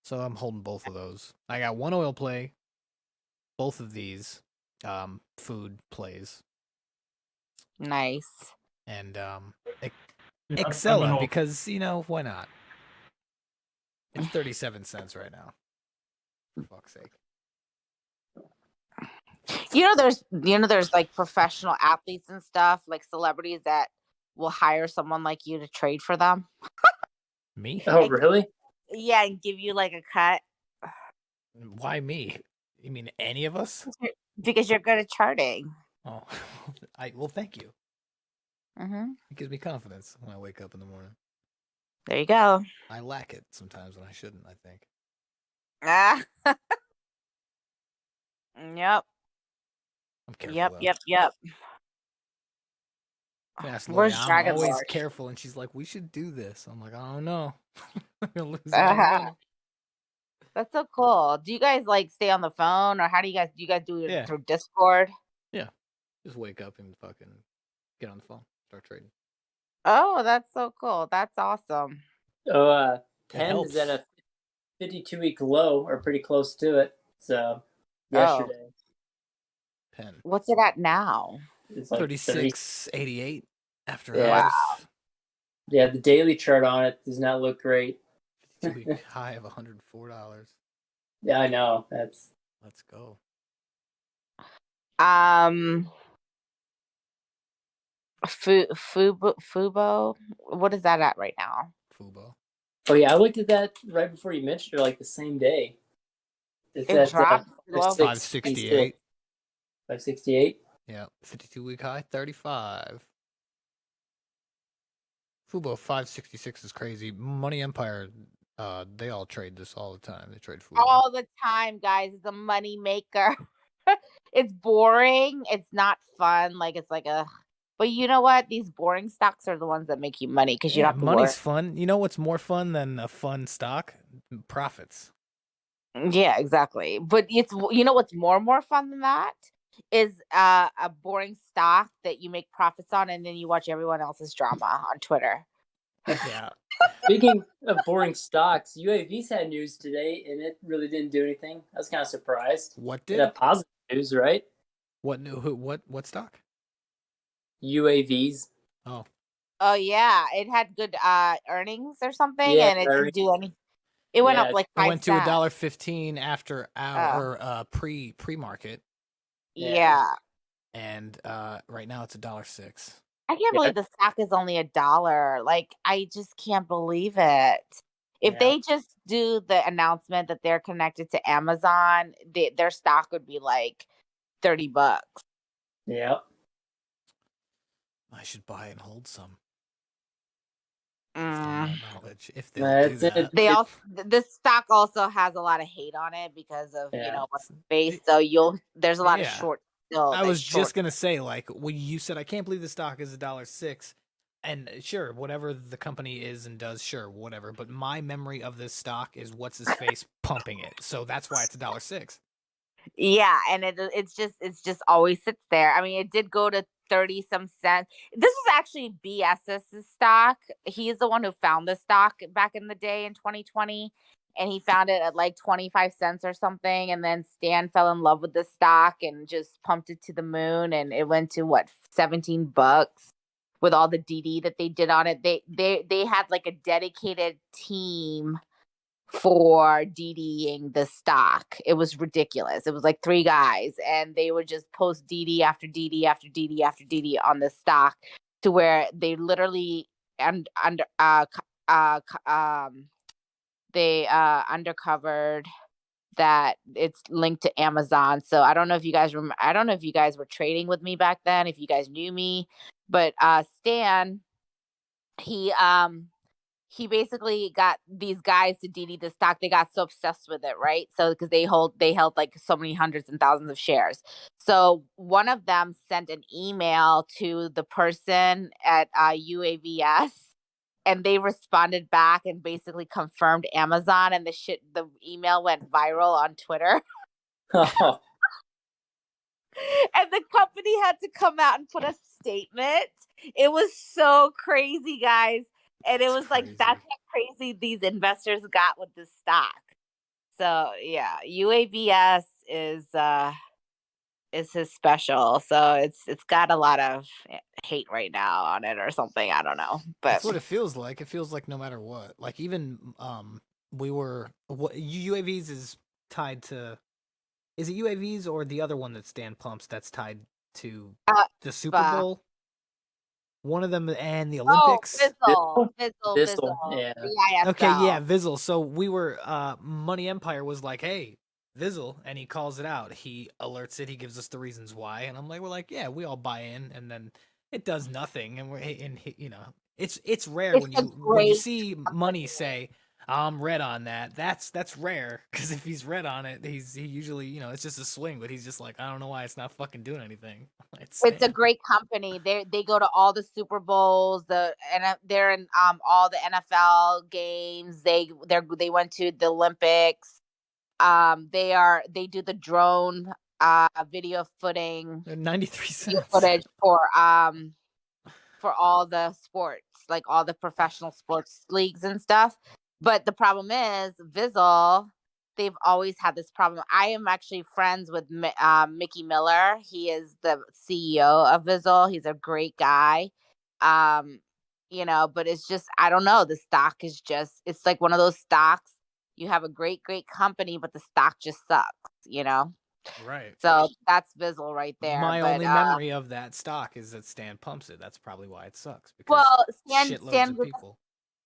Speaker 2: So I'm holding both of those. I got one oil play, both of these food plays.
Speaker 1: Nice.
Speaker 2: And Excella, because why not? It's 37 cents right now. For fuck's sake.
Speaker 1: There's like professional athletes and stuff, like celebrities that will hire someone like you to trade for them.
Speaker 2: Me?
Speaker 7: Oh, really?
Speaker 1: Yeah, and give you like a cut.
Speaker 2: Why me? You mean any of us?
Speaker 1: Because you're good at charting.
Speaker 2: Oh, well, thank you.
Speaker 1: Mm-hmm.
Speaker 2: It gives me confidence when I wake up in the morning.
Speaker 1: There you go.
Speaker 2: I lack it sometimes when I shouldn't, I think.
Speaker 1: Yep.
Speaker 2: I'm careful.
Speaker 1: Yep.
Speaker 2: Where's I'm always careful, and she's like, "We should do this." I'm like, "I don't know." I'm gonna lose money.
Speaker 1: That's so cool. Do you guys like stay on the phone, or how do you guys do it through Discord?
Speaker 2: Yeah, just wake up and fucking get on the phone, start trading.
Speaker 1: Oh, that's so cool. That's awesome.
Speaker 7: Oh, Penn is at a 52-week low, or pretty close to it. So yesterday.
Speaker 2: Penn.
Speaker 1: What's it at now?
Speaker 7: It's like
Speaker 2: 36.88 after
Speaker 7: hours.
Speaker 1: Wow.
Speaker 7: Yeah, the daily chart on it does not look great.
Speaker 2: 2-week high of $104.
Speaker 7: Yeah, I know.
Speaker 2: Let's go.
Speaker 1: Fubo. What is that at right now?
Speaker 2: Fubo.
Speaker 7: Oh yeah, I looked at that right before you mentioned it, like the same day. It's at
Speaker 2: dropped 568.
Speaker 7: 568.
Speaker 2: Yeah, 52-week high, 35. Fubo 566 is crazy. Money Empire, they all trade this all the time. They trade Fubo
Speaker 1: all the time, guys. It's a money maker. It's boring. It's not fun. Like it's like a. But you know what? These boring stocks are the ones that make you money because you
Speaker 2: Yeah,
Speaker 1: don't have to work.
Speaker 2: money's fun. You know what's more fun than a fun stock? Profits.
Speaker 1: Yeah, exactly. But it's what's more fun than that is a boring stock that you make profits on, and then you watch everyone else's drama on Twitter.
Speaker 2: Yeah.
Speaker 7: Speaking of boring stocks, UAVs had news today, and it really didn't do anything. I was kind of surprised.
Speaker 2: What
Speaker 7: It
Speaker 2: did?
Speaker 7: had positive news, right?
Speaker 2: What stock?
Speaker 7: UAVs.
Speaker 2: Oh.
Speaker 1: Oh yeah, it had good earnings or something,
Speaker 7: Yeah,
Speaker 1: and it didn't do any. It went up
Speaker 7: yeah.
Speaker 1: like
Speaker 2: It went to
Speaker 1: 5 cents.
Speaker 2: $1.15 after our pre-market.
Speaker 1: Yeah.
Speaker 2: And right now it's $1.06.
Speaker 1: I can't believe the stock is only $1. Like, I just can't believe it. If they just do the announcement that they're connected to Amazon, their stock would be like $30.
Speaker 7: Yeah.
Speaker 2: I should buy and hold some.
Speaker 1: Mm.
Speaker 2: Knowledge, if they'll do that.
Speaker 1: They also this stock also has a lot of hate on it because of what's based. So there's a lot of short.
Speaker 2: I was just gonna say, like, when you said, I can't believe the stock is $1.06, and sure, whatever the company is and does, sure, whatever. But my memory of this stock is what's his face pumping it, so that's why it's $1.06.
Speaker 1: Yeah, and it's just always sits there. I mean, it did go to 30 some cents. This was actually BS's stock. He's the one who found the stock back in the day in 2020, and he found it at like 25 cents or something, and then Stan fell in love with the stock and just pumped it to the moon, and it went to what, $17 with all the DD that they did on it. They had like a dedicated team for DDing the stock. It was ridiculous. It was like 3 guys, and they would just post DD after DD after DD after DD on the stock, to where they literally undercovered that it's linked to Amazon. So I don't know if you guys I don't know if you guys were trading with me back then, if you guys knew me, but Stan, he basically got these guys to DD the stock. They got so obsessed with it, right? So because they held like so many hundreds and thousands of shares. So one of them sent an email to the person at UAVS, and they responded back and basically confirmed Amazon, and the email went viral on Twitter.
Speaker 7: Oh.
Speaker 1: And the company had to come out and put a statement. It was so crazy, guys. And it was like, that's how crazy these investors got with this stock. So yeah, UAVS is his special. So it's got a lot of hate right now on it or something. I don't know. But
Speaker 2: that's what it feels like. It feels like no matter what. Like even UAVs is tied to. Is it UAVs or the other one that Stan pumps that's tied to the Super Bowl? One of them and the Olympics.
Speaker 1: Oh, Vizzle.
Speaker 7: Yeah.
Speaker 2: Okay, yeah, Vizzle. So we were Money Empire was like, hey, Vizzle, and he calls it out. He alerts it. He gives us the reasons why, and we're like, yeah, we all buy in, and then it does nothing, and it's rare when you see Money say, I'm red on that. That's rare, because if he's red on it, he usually it's just a swing, but he's just like, I don't know why it's not fucking doing anything.
Speaker 1: It's a great company. They go to all the Super Bowls, they're in all the NFL games. They went to the Olympics. They do the drone video footing.
Speaker 2: 93 cents
Speaker 1: footage for all the sports, like all the professional sports leagues and stuff. But the problem is Vizzle, they've always had this problem. I am actually friends with Mickey Miller. He is the CEO of Vizzle. He's a great guy. But it's just, I don't know. The stock is just, it's like one of those stocks. You have a great company, but the stock just sucks.
Speaker 2: Right.
Speaker 1: So that's Vizzle right there.
Speaker 2: My only memory of that stock is that Stan pumps it. That's probably why it sucks. Because shitloads of people.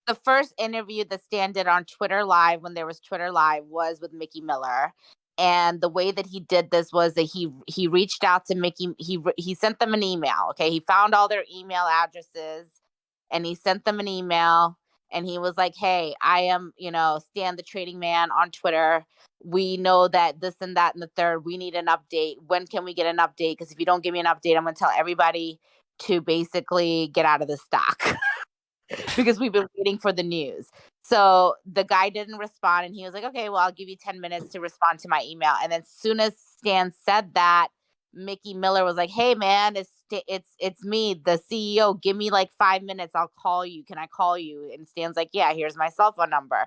Speaker 1: The first interview that Stan did on Twitter Live, when there was Twitter Live, was with Mickey Miller. And the way that he did this was that he reached out to Mickey. He sent them an email. Okay, he found all their email addresses, and he sent them an email. And he was like, "Hey, I am, Stan the Trading Man on Twitter. We know that this and that and the third. We need an update. When can we get an update? Because if you don't give me an update, I'm going to tell everybody to basically get out of the stock." Because we've been waiting for the news. So the guy didn't respond, and he was like, "Okay, well, I'll give you 10 minutes to respond to my email." And then soon as Stan said that, Mickey Miller was like, "Hey man, it's me, the CEO. Give me like 5 minutes. I'll call you. Can I call you?" And Stan's like, "Yeah, here's my cell phone number."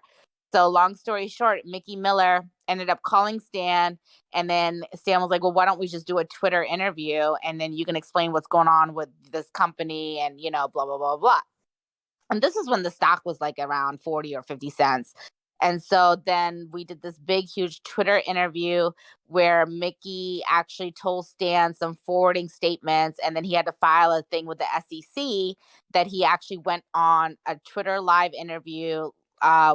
Speaker 1: So long story short, Mickey Miller ended up calling Stan, and then Stan was like, "Well, why don't we just do a Twitter interview, and then you can explain what's going on with this company and, blah, blah, blah, blah." And this is when the stock was like around 40 or 50 cents. And so then we did this big, huge Twitter interview where Mickey actually told Stan some forwarding statements. And then he had to file a thing with the SEC that he actually went on a Twitter live interview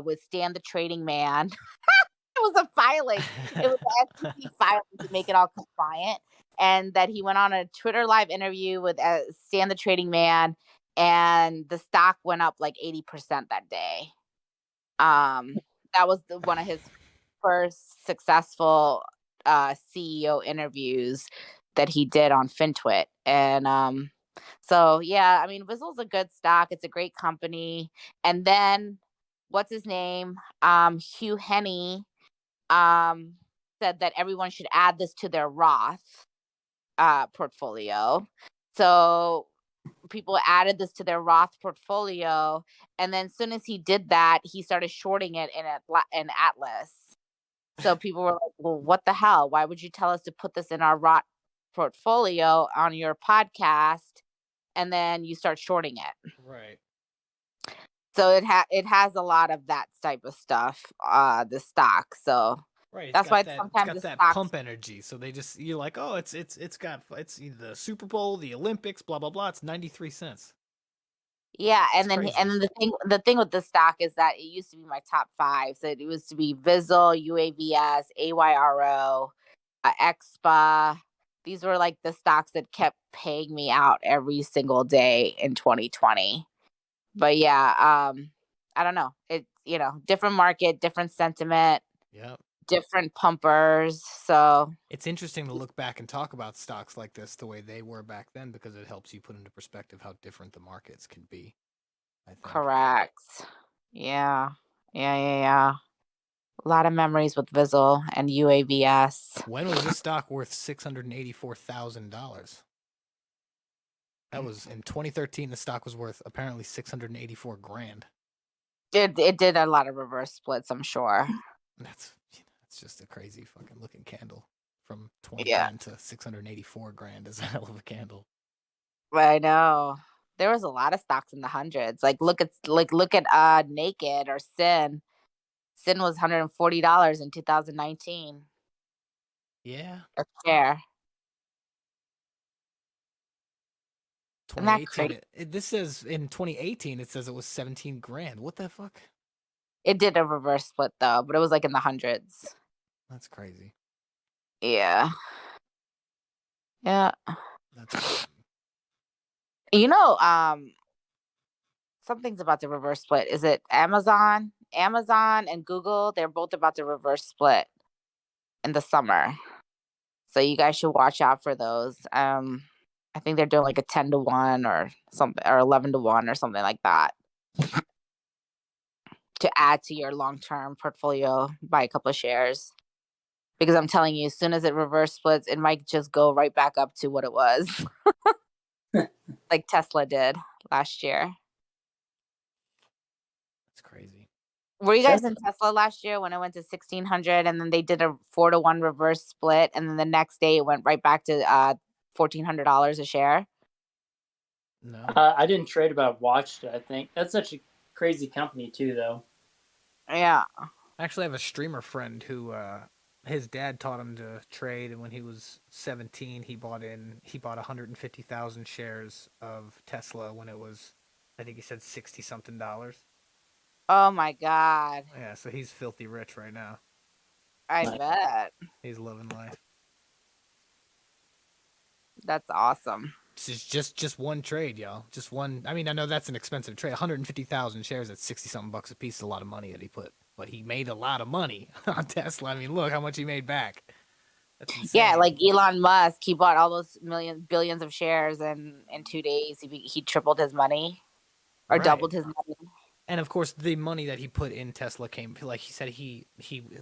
Speaker 1: with Stan the Trading Man. It was a filing. It was an SEC filing to make it all compliant. And that he went on a Twitter live interview with Stan the Trading Man, and the stock went up like 80% that day. That was one of his first successful CEO interviews that he did on FinTwit. And so, yeah, I mean, Vizzle's a good stock. It's a great company. And then, what's his name? Hugh Henney said that everyone should add this to their Roth portfolio. So people added this to their Roth portfolio, and then as soon as he did that, he started shorting it in Atlas. So people were like, "Well, what the hell? Why would you tell us to put this in our Roth portfolio on your podcast, and then you start shorting it?"
Speaker 2: Right.
Speaker 1: So it has a lot of that type of stuff, the stock. So
Speaker 2: Right,
Speaker 1: that's why
Speaker 2: it's
Speaker 1: sometimes
Speaker 2: got
Speaker 1: the
Speaker 2: that
Speaker 1: stocks,
Speaker 2: pump energy. So you're like, oh, it's the Super Bowl, the Olympics, blah blah blah. It's 93 cents.
Speaker 1: yeah.
Speaker 2: It's
Speaker 1: And then
Speaker 2: crazy.
Speaker 1: the thing with the stock is that it used to be my top five. So it used to be Vizzle, UAVS, AYRO, Expa. These were like the stocks that kept paying me out every single day in 2020. But yeah, I don't know. It's different market, different sentiment,
Speaker 2: Yeah.
Speaker 1: different pumpers. So
Speaker 2: It's interesting to look back and talk about stocks like this the way they were back then, because it helps you put into perspective how different the markets can be, I think.
Speaker 1: correct. Yeah. Yeah. A lot of memories with Vizzle and UAVS.
Speaker 2: When was this stock worth $684,000? That was in 2013. The stock was worth apparently 684 grand.
Speaker 1: It did a lot of reverse splits, I'm sure.
Speaker 2: That's just a crazy fucking looking candle. From 20
Speaker 1: Yeah.
Speaker 2: grand to 684 grand is a hell of a candle.
Speaker 1: I know. There was a lot of stocks in the hundreds. Look at Naked or Sin. Sin was $140 in 2019
Speaker 2: Yeah.
Speaker 1: a share. Isn't that
Speaker 2: 2018. This says in 2018 it says it was 17 grand. What the fuck?
Speaker 1: It did a reverse split though, but it was like in the hundreds.
Speaker 2: That's crazy.
Speaker 1: Yeah. Yeah.
Speaker 2: That's crazy.
Speaker 1: Something's about to reverse split. Is it Amazon? Amazon and Google, they're both about to reverse split in the summer. So you guys should watch out for those. I think they're doing like a 10-to-1 or something, or 11-to-1 or something like that, to add to your long-term portfolio, buy a couple of shares. Because I'm telling you, as soon as it reverse splits, it might just go right back up to what it was. Like Tesla did last year.
Speaker 2: That's crazy.
Speaker 1: Were you guys in Tesla last year when it went to 1,600, and then they did a 4-to-1 reverse split, and then the next day it went right back to $1,400 a share?
Speaker 2: No.
Speaker 7: I didn't trade, but I've watched it. I think that's such a crazy company too, though.
Speaker 1: Yeah.
Speaker 2: I actually have a streamer friend who his dad taught him to trade, and when he was 17, he bought 150,000 shares of Tesla when it was, I think he said, $60 something.
Speaker 1: Oh my God.
Speaker 2: Yeah, so he's filthy rich right now.
Speaker 1: I bet.
Speaker 2: He's loving life.
Speaker 1: That's awesome.
Speaker 2: It's just one trade, y'all. Just one. I mean, I know that's an expensive trade. 150,000 shares at 60-something bucks a piece is a lot of money that he put. But he made a lot of money on Tesla. I mean, look how much he made back. That's insane.
Speaker 1: Yeah, like Elon Musk, he bought all those billions of shares, and in 2 days he tripled his money, or doubled his money.
Speaker 2: And of course, the money that he put in Tesla came, like he said, he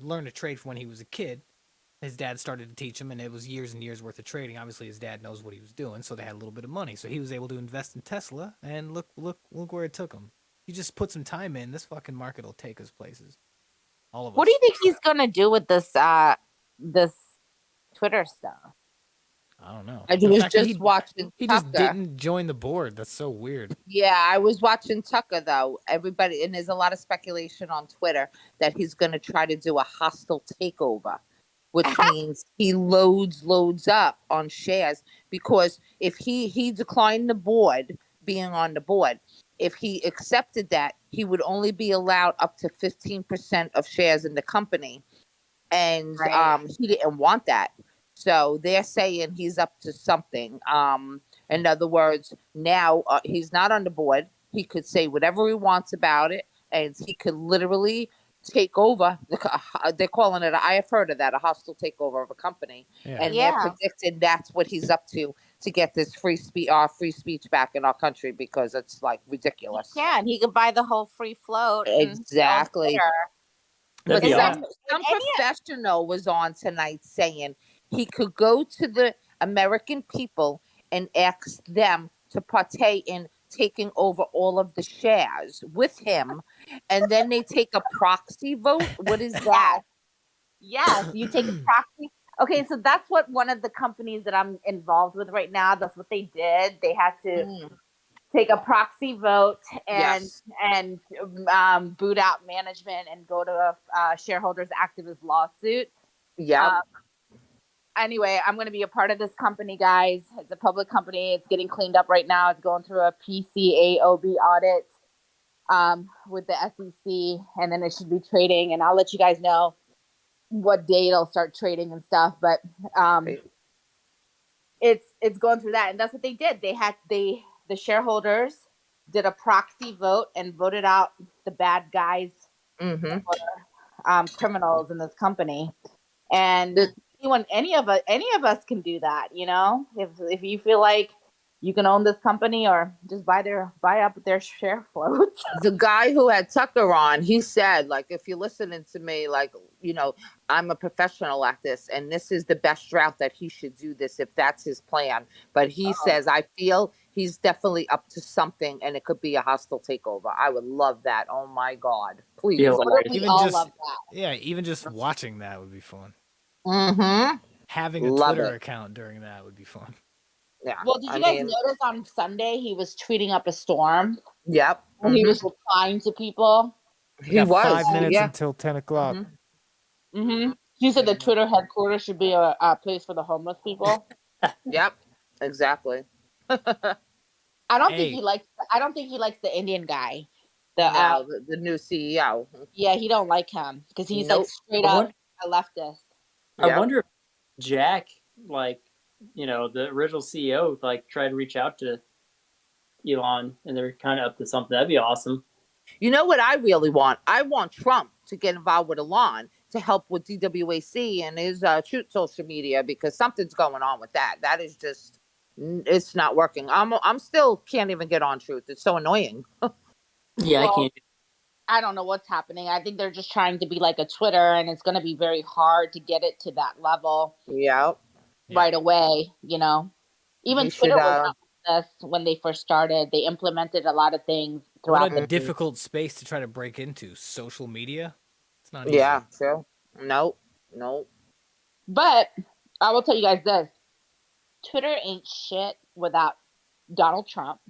Speaker 2: learned to trade from when he was a kid. His dad started to teach him, and it was years and years worth of trading. Obviously, his dad knows what he was doing, so they had a little bit of money. So he was able to invest in Tesla, and look where it took him. You just put some time in, this fucking market will take us places. All of us.
Speaker 1: What do you think he's gonna do with this this Twitter stuff?
Speaker 2: I don't know.
Speaker 3: I was just watching.
Speaker 2: He just didn't join the board. That's so weird.
Speaker 3: Yeah, I was watching Tucker though. Everybody, and there's a lot of speculation on Twitter that he's going to try to do a hostile takeover, which means he loads up on shares, because if he declined the board, being on the board, if he accepted that, he would only be allowed up to 15% of shares in the company, and he didn't want that. So they're saying he's up to something. In other words, now he's not on the board. He could say whatever he wants about it, and he could literally take over. They're calling it, I've heard of that, a hostile takeover of a company.
Speaker 2: Yeah.
Speaker 3: And they're predicting that's what he's up to get this free speech back in our country, because it's like ridiculous.
Speaker 1: Yeah, and he could buy the whole free float.
Speaker 3: Exactly. But some professional was on tonight saying he could go to the American people and ask them to partake in taking over all of the shares with him, and then they take a proxy vote. What is that?
Speaker 1: Yes, you take a proxy. Okay, so that's what one of the companies that I'm involved with right now, that's what they did. They had to take a proxy vote and boot out management and go to a shareholders activist lawsuit.
Speaker 3: Yeah.
Speaker 1: Anyway, I'm going to be a part of this company, guys. It's a public company. It's getting cleaned up right now. It's going through a PCAOB audit with the SEC, and then it should be trading. And I'll let you guys know what day it'll start trading and stuff. But it's going through that, and that's what they did. The shareholders did a proxy vote and voted out the bad guys, criminals in this company, and any of us can do that, you know. If you feel like you can own this company, or just buy up their share float.
Speaker 3: The guy who had Tucker on, he said, like, if you're listening to me, like, you know, I'm a professional at this, and this is the best route that he should do this if that's his plan. But he says, I feel he's definitely up to something, and it could be a hostile takeover. I would love that. Oh my God, please!
Speaker 2: Even just watching that would be fun. Having a Twitter account during that would be fun.
Speaker 3: Yeah.
Speaker 1: Well, did you guys notice on Sunday he was tweeting up a storm?
Speaker 3: Yep.
Speaker 1: And he was replying to people.
Speaker 2: He was 5 minutes until 10 o'clock.
Speaker 1: He said the Twitter headquarters should be a place for the homeless people.
Speaker 3: Yep. Exactly.
Speaker 1: I don't think he likes the Indian guy.
Speaker 3: The new CEO.
Speaker 1: Yeah, he don't like him because he's like straight up a leftist.
Speaker 7: I wonder if Jack, like, you know, the original CEO, like, tried to reach out to Elon, and they're kind of up to something. That'd be awesome.
Speaker 3: You know what I really want? I want Trump to get involved with Elon to help with DWAC and his Truth social media, because something's going on with that. That is just, it's not working. I'm still can't even get on Truth. It's so annoying.
Speaker 7: Yeah, I can't.
Speaker 1: I don't know what's happening. I think they're just trying to be like a Twitter, and it's going to be very hard to get it to that level.
Speaker 3: Yeah.
Speaker 1: Right away, you know. Even Twitter was not this when they first started. They implemented a lot of things throughout.
Speaker 2: What a difficult space to try to break into. Social media. It's not easy.
Speaker 3: Yeah. True. Nope.
Speaker 1: But I will tell you guys this: Twitter ain't shit without Donald Trump.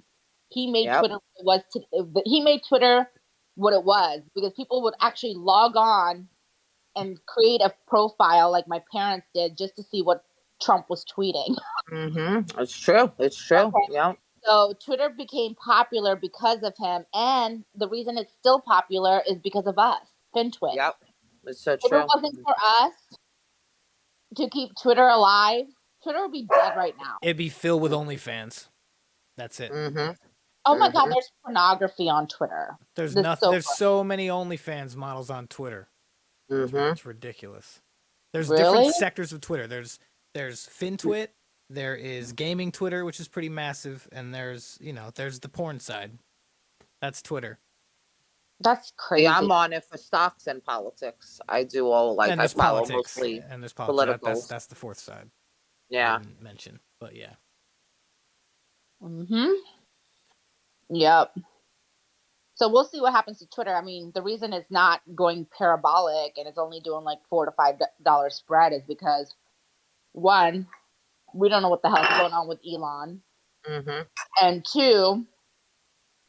Speaker 1: He made Twitter what it was. He made Twitter what it was because people would actually log on and create a profile like my parents did just to see what Trump was tweeting.
Speaker 3: It's true. Okay. Yeah.
Speaker 1: So Twitter became popular because of him, and the reason it's still popular is because of us, FinTwit.
Speaker 3: Yep. It's so
Speaker 1: If
Speaker 3: true.
Speaker 1: it wasn't for us to keep Twitter alive, Twitter would be dead right now.
Speaker 2: It'd be filled with OnlyFans. That's it.
Speaker 3: Mm-hmm.
Speaker 1: Oh my God, there's pornography on Twitter.
Speaker 2: There's
Speaker 1: This is
Speaker 2: nothing.
Speaker 1: so
Speaker 2: There's
Speaker 1: funny.
Speaker 2: so many OnlyFans models on Twitter.
Speaker 3: Mm-hmm.
Speaker 2: It's ridiculous. There's
Speaker 1: Really?
Speaker 2: different sectors of Twitter. There's FinTwit. There is gaming Twitter, which is pretty massive, and there's the porn side. That's Twitter.
Speaker 1: That's crazy.
Speaker 3: Yeah, I'm on it for stocks and politics. I do all like
Speaker 2: And
Speaker 3: I
Speaker 2: there's
Speaker 3: follow
Speaker 2: politics.
Speaker 3: mostly
Speaker 2: And there's politics.
Speaker 3: politicals.
Speaker 2: That's the fourth side.
Speaker 3: Yeah.
Speaker 2: I didn't mention, but yeah.
Speaker 1: Mm-hmm. Yep. So we'll see what happens to Twitter. I mean, the reason it's not going parabolic and it's only doing like $4 to $5 spread is because, one, we don't know what the hell's going on with Elon,
Speaker 3: Mm-hmm.
Speaker 1: and two,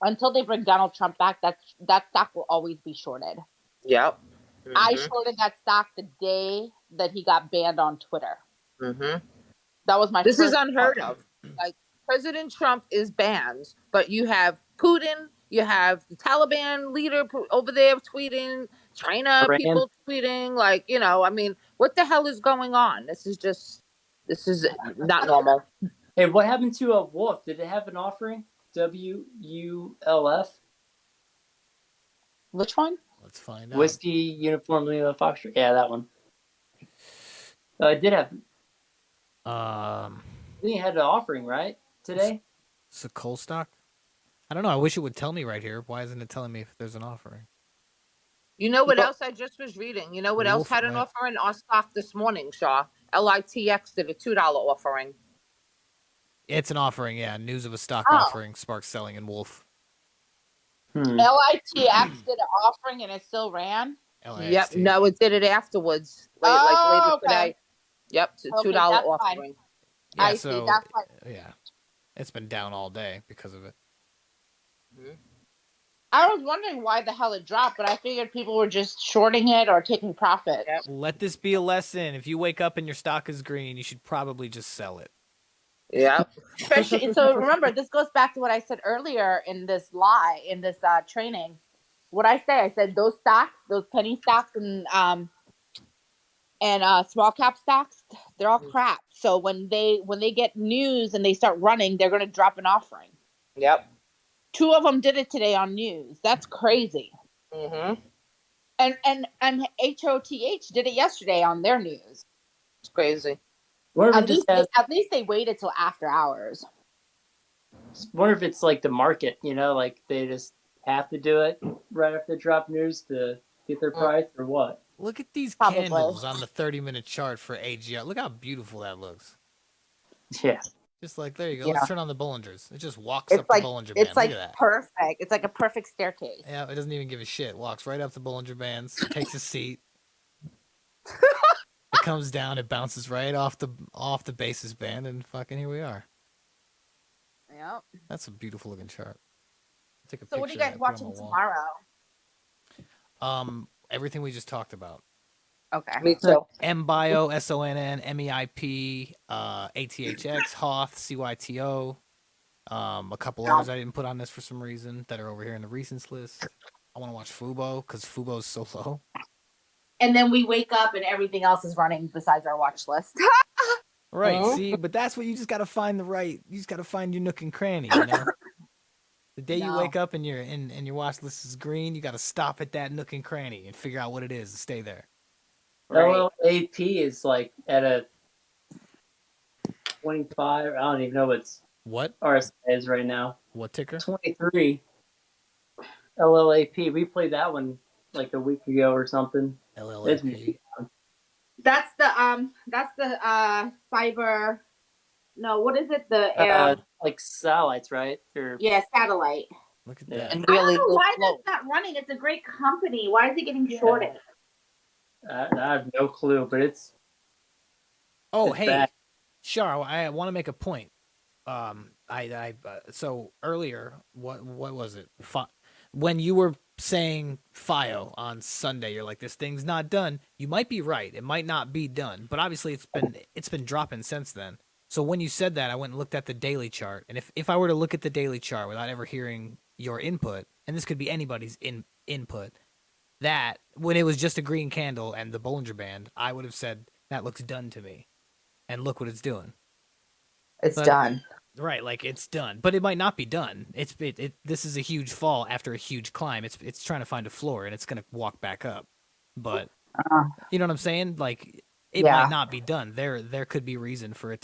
Speaker 1: until they bring Donald Trump back, that stock will always be shorted.
Speaker 3: Yep. Mm-hmm.
Speaker 1: I shorted that stock the day that he got banned on Twitter.
Speaker 3: Mm-hmm.
Speaker 1: That was my.
Speaker 3: This
Speaker 1: first
Speaker 3: is unheard of. Like President Trump is banned, but you have Putin, you have the Taliban leader over there tweeting, China
Speaker 7: Iran.
Speaker 3: people tweeting. Like, I mean, what the hell is going on? This is not normal.
Speaker 7: Hey, what happened to Wolf? Did it have an offering? WULF?
Speaker 1: Which one?
Speaker 2: Let's find out.
Speaker 7: Whiskey Uniform Lima Foxtrot. Yeah, that one. It did have. I think it had an offering, right? Today?
Speaker 2: It's a coal stock? I don't know. I wish it would tell me right here. Why isn't it telling me if there's an offering?
Speaker 3: You know what else I just was reading? You know what else had an offering? Our stock this morning, Shaw. LITX did a $2 offering.
Speaker 2: It's an offering, yeah. News of a stock offering sparks selling in Wolf.
Speaker 1: LITX did an offering and it still ran?
Speaker 2: LIXT.
Speaker 3: Yep. No, it did it afterwards. Later today. Yep. It's a $2 offering.
Speaker 2: Yeah,
Speaker 1: I see. That's fine.
Speaker 2: Yeah. It's been down all day because of it.
Speaker 3: Mm-hmm.
Speaker 1: I was wondering why the hell it dropped, but I figured people were just shorting it or taking profit.
Speaker 3: Yep.
Speaker 2: Let this be a lesson. If you wake up and your stock is green, you should probably just sell it.
Speaker 3: Yeah.
Speaker 1: Especially, so remember, this goes back to what I said earlier in this training. What I said those stocks, those penny stocks and small cap stocks, they're all crap. So when they get news and they start running, they're going to drop an offering.
Speaker 3: Yep.
Speaker 1: 2 of them did it today on news. That's crazy.
Speaker 3: Mm-hmm.
Speaker 1: And HOTH did it yesterday on their news.
Speaker 3: It's crazy.
Speaker 1: At least they waited till after hours.
Speaker 7: Wonder if it's like the market, like they just have to do it right after they drop news to get their price or what?
Speaker 2: Look at these
Speaker 1: Probably.
Speaker 2: candles on the 30-minute chart for AGI. Look how beautiful that looks.
Speaker 7: Yeah.
Speaker 2: Just like, there you go.
Speaker 1: Yeah.
Speaker 2: Let's turn on the Bollingers. It just walks up the Bollinger Band.
Speaker 1: It's like
Speaker 2: Look at that.
Speaker 1: perfect. It's like a perfect staircase.
Speaker 2: Yeah, it doesn't even give a shit. Walks right up the Bollinger Bands, takes a seat. It comes down, it bounces right off the basis band, and fucking here we are.
Speaker 1: Yep.
Speaker 2: That's a beautiful looking chart. I'll take a
Speaker 1: So what are you
Speaker 2: picture
Speaker 1: guys
Speaker 2: of that, put it on
Speaker 1: watching
Speaker 2: my wall.
Speaker 1: tomorrow?
Speaker 2: Everything we just talked about.
Speaker 1: Okay.
Speaker 3: Me too.
Speaker 2: MBio, SONN, MEIP, ATHX, Hoth, CYTO, a couple others I didn't put on this for some reason that are over here in the recents list. I want to watch Fubo because Fubo's so low.
Speaker 1: And then we wake up and everything else is running besides our watch list.
Speaker 2: Right, see, but that's what you just got to find you just got to find your nook and cranny, you know? The day you wake up and your watch list is green, you got to stop at that nook and cranny and figure out what it is and stay there.
Speaker 7: Right. LLAP is like at a 25. I don't even know what RST is right now.
Speaker 2: What ticker?
Speaker 7: 23. LLAP. We played that one like a week ago or something.
Speaker 2: LLAP.
Speaker 1: That's the cyber. No, what is it? The
Speaker 7: like satellites, right?
Speaker 1: Satellite.
Speaker 2: Look at that.
Speaker 3: And
Speaker 1: I
Speaker 3: really
Speaker 1: don't know why that's not running. It's a great company. Why is it getting shorted?
Speaker 7: I have no clue, but it's.
Speaker 2: Oh,
Speaker 7: it's
Speaker 2: hey,
Speaker 7: bad.
Speaker 2: Char, I want to make a point. So earlier, what was it? When you were saying FIO on Sunday, you're like, this thing's not done. You might be right. It might not be done, but obviously it's been dropping since then. So when you said that, I went and looked at the daily chart, and if I were to look at the daily chart without ever hearing your input, and this could be anybody's input, that when it was just a green candle and the Bollinger Band, I would have said that looks done to me, and look what it's doing.
Speaker 3: It's done.
Speaker 2: Right, like it's done, but it might not be done. This is a huge fall after a huge climb. It's trying to find a floor, and it's gonna walk back up. But you know what I'm saying? Like it might not be done. There could be reason for it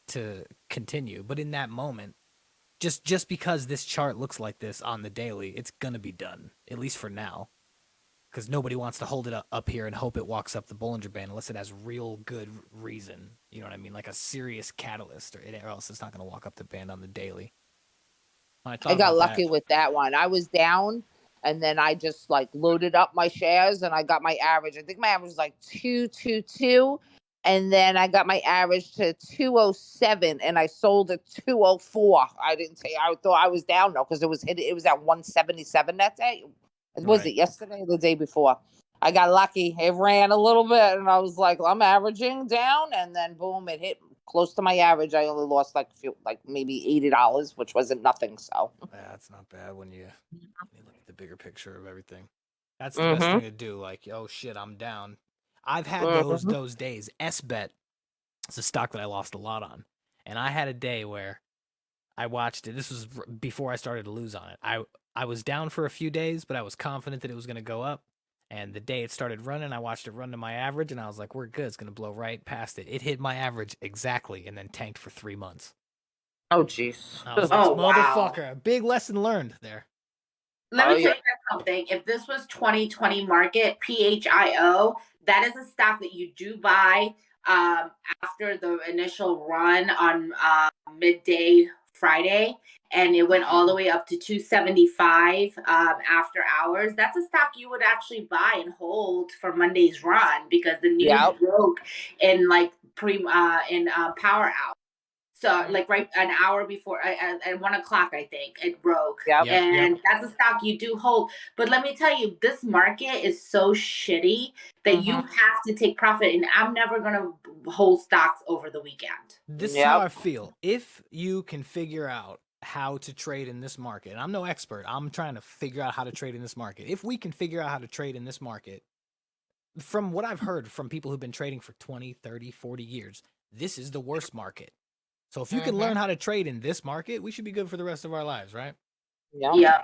Speaker 2: to continue, but in that moment, just because this chart looks like this on the daily, it's gonna be done, at least for now. Because nobody wants to hold it up here and hope it walks up the Bollinger Band unless it has real good reason. You know what I mean? Like a serious catalyst, or else it's not going to walk up the band on the daily.
Speaker 3: I got lucky with that one. I was down, and then I just like loaded up my shares, and I got my average. I think my average was like 222, and then I got my average to 207, and I sold at 204. I thought I was down though because it was at 177 that day. Was it yesterday or the day before? I got lucky. It ran a little bit, and I was like, I'm averaging down, and then boom, it hit close to my average. I only lost like maybe $80, which wasn't nothing. So
Speaker 2: that's not bad when you look at the bigger picture of everything. That's the best thing to do. Like, oh shit, I'm down. I've had those days. SBet is a stock that I lost a lot on, and I had a day where I watched it. This was before I started to lose on it. I was down for a few days, but I was confident that it was going to go up. And the day it started running, I watched it run to my average, and I was like, we're good. It's going to blow right past it. It hit my average exactly and then tanked for 3 months.
Speaker 3: Oh, jeez.
Speaker 2: I was like, motherfucker. Wow. Big lesson learned there.
Speaker 1: Let me tell you guys something. If this was 2020 market, PHIO, that is a stock that you do buy after the initial run on midday Friday, and it went all the way up to 275 after hours. That's a stock you would actually buy and hold for Monday's run because the news broke in like power hour. So like right an hour before at 1 o'clock, I think it broke. And that's a stock you do hold. But let me tell you, this market is so shitty that you have to take profit. And I'm never going to hold stocks over the weekend.
Speaker 2: This is how I feel. If you can figure out how to trade in this market, and I'm no expert, I'm trying to figure out how to trade in this market. If we can figure out how to trade in this market, from what I've heard from people who've been trading for 20, 30, 40 years, this is the worst market. So if you can learn how to trade in this market, we should be good for the rest of our lives, right?
Speaker 3: Yeah,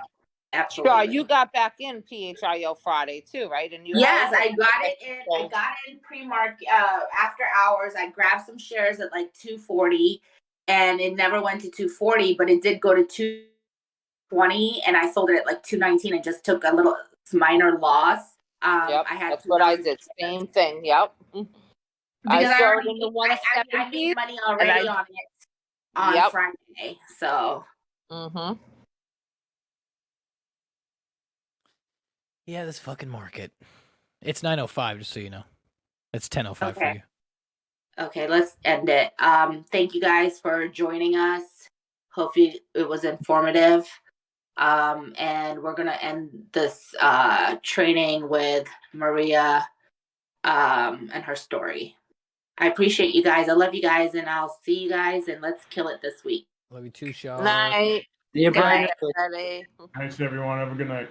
Speaker 3: absolutely. Sure, you got back in PHIO Friday too, right? And
Speaker 1: yes, I got it in. I got in pre-market after hours. I grabbed some shares at like 240, and it never went to 240, but it did go to 220, and I sold it at like 219 and just took a little minor loss.
Speaker 3: That's what I did. Same thing. Yep.
Speaker 1: Because I made money already on it on Friday. So.
Speaker 2: Yeah, this fucking market. It's 9:05, just so you know. It's 10:05 for you.
Speaker 1: Okay, let's end it. Thank you guys for joining us. Hopefully it was informative. And we're gonna end this training with Maria and her story. I appreciate you guys. I love you guys, and I'll see you guys, and let's kill it this week.
Speaker 2: Love you too, Shaw.
Speaker 3: Night.
Speaker 7: See you, Brian.
Speaker 8: Thanks, everyone. Have a good night.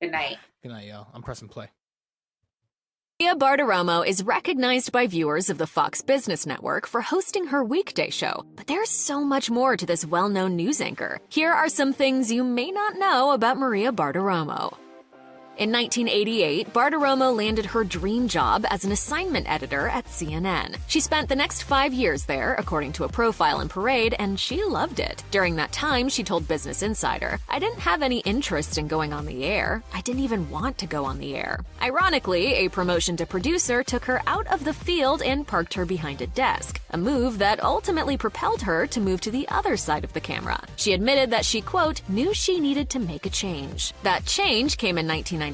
Speaker 1: Good night.
Speaker 2: Good night, y'all. I'm pressing play.
Speaker 9: Maria Bartiromo is recognized by viewers of the Fox Business Network for hosting her weekday show. But there's so much more to this well-known news anchor. Here are some things you may not know about Maria Bartiromo. In 1988, Bartiromo landed her dream job as an assignment editor at CNN. She spent the next 5 years there, according to a profile in Parade, and she loved it. During that time, she told Business Insider, "I didn't have any interest in going on the air. I didn't even want to go on the air." Ironically, a promotion to producer took her out of the field and parked her behind a desk, a move that ultimately propelled her to move to the other side of the camera. She admitted that she, quote, knew she needed to make a change. That change came in 1993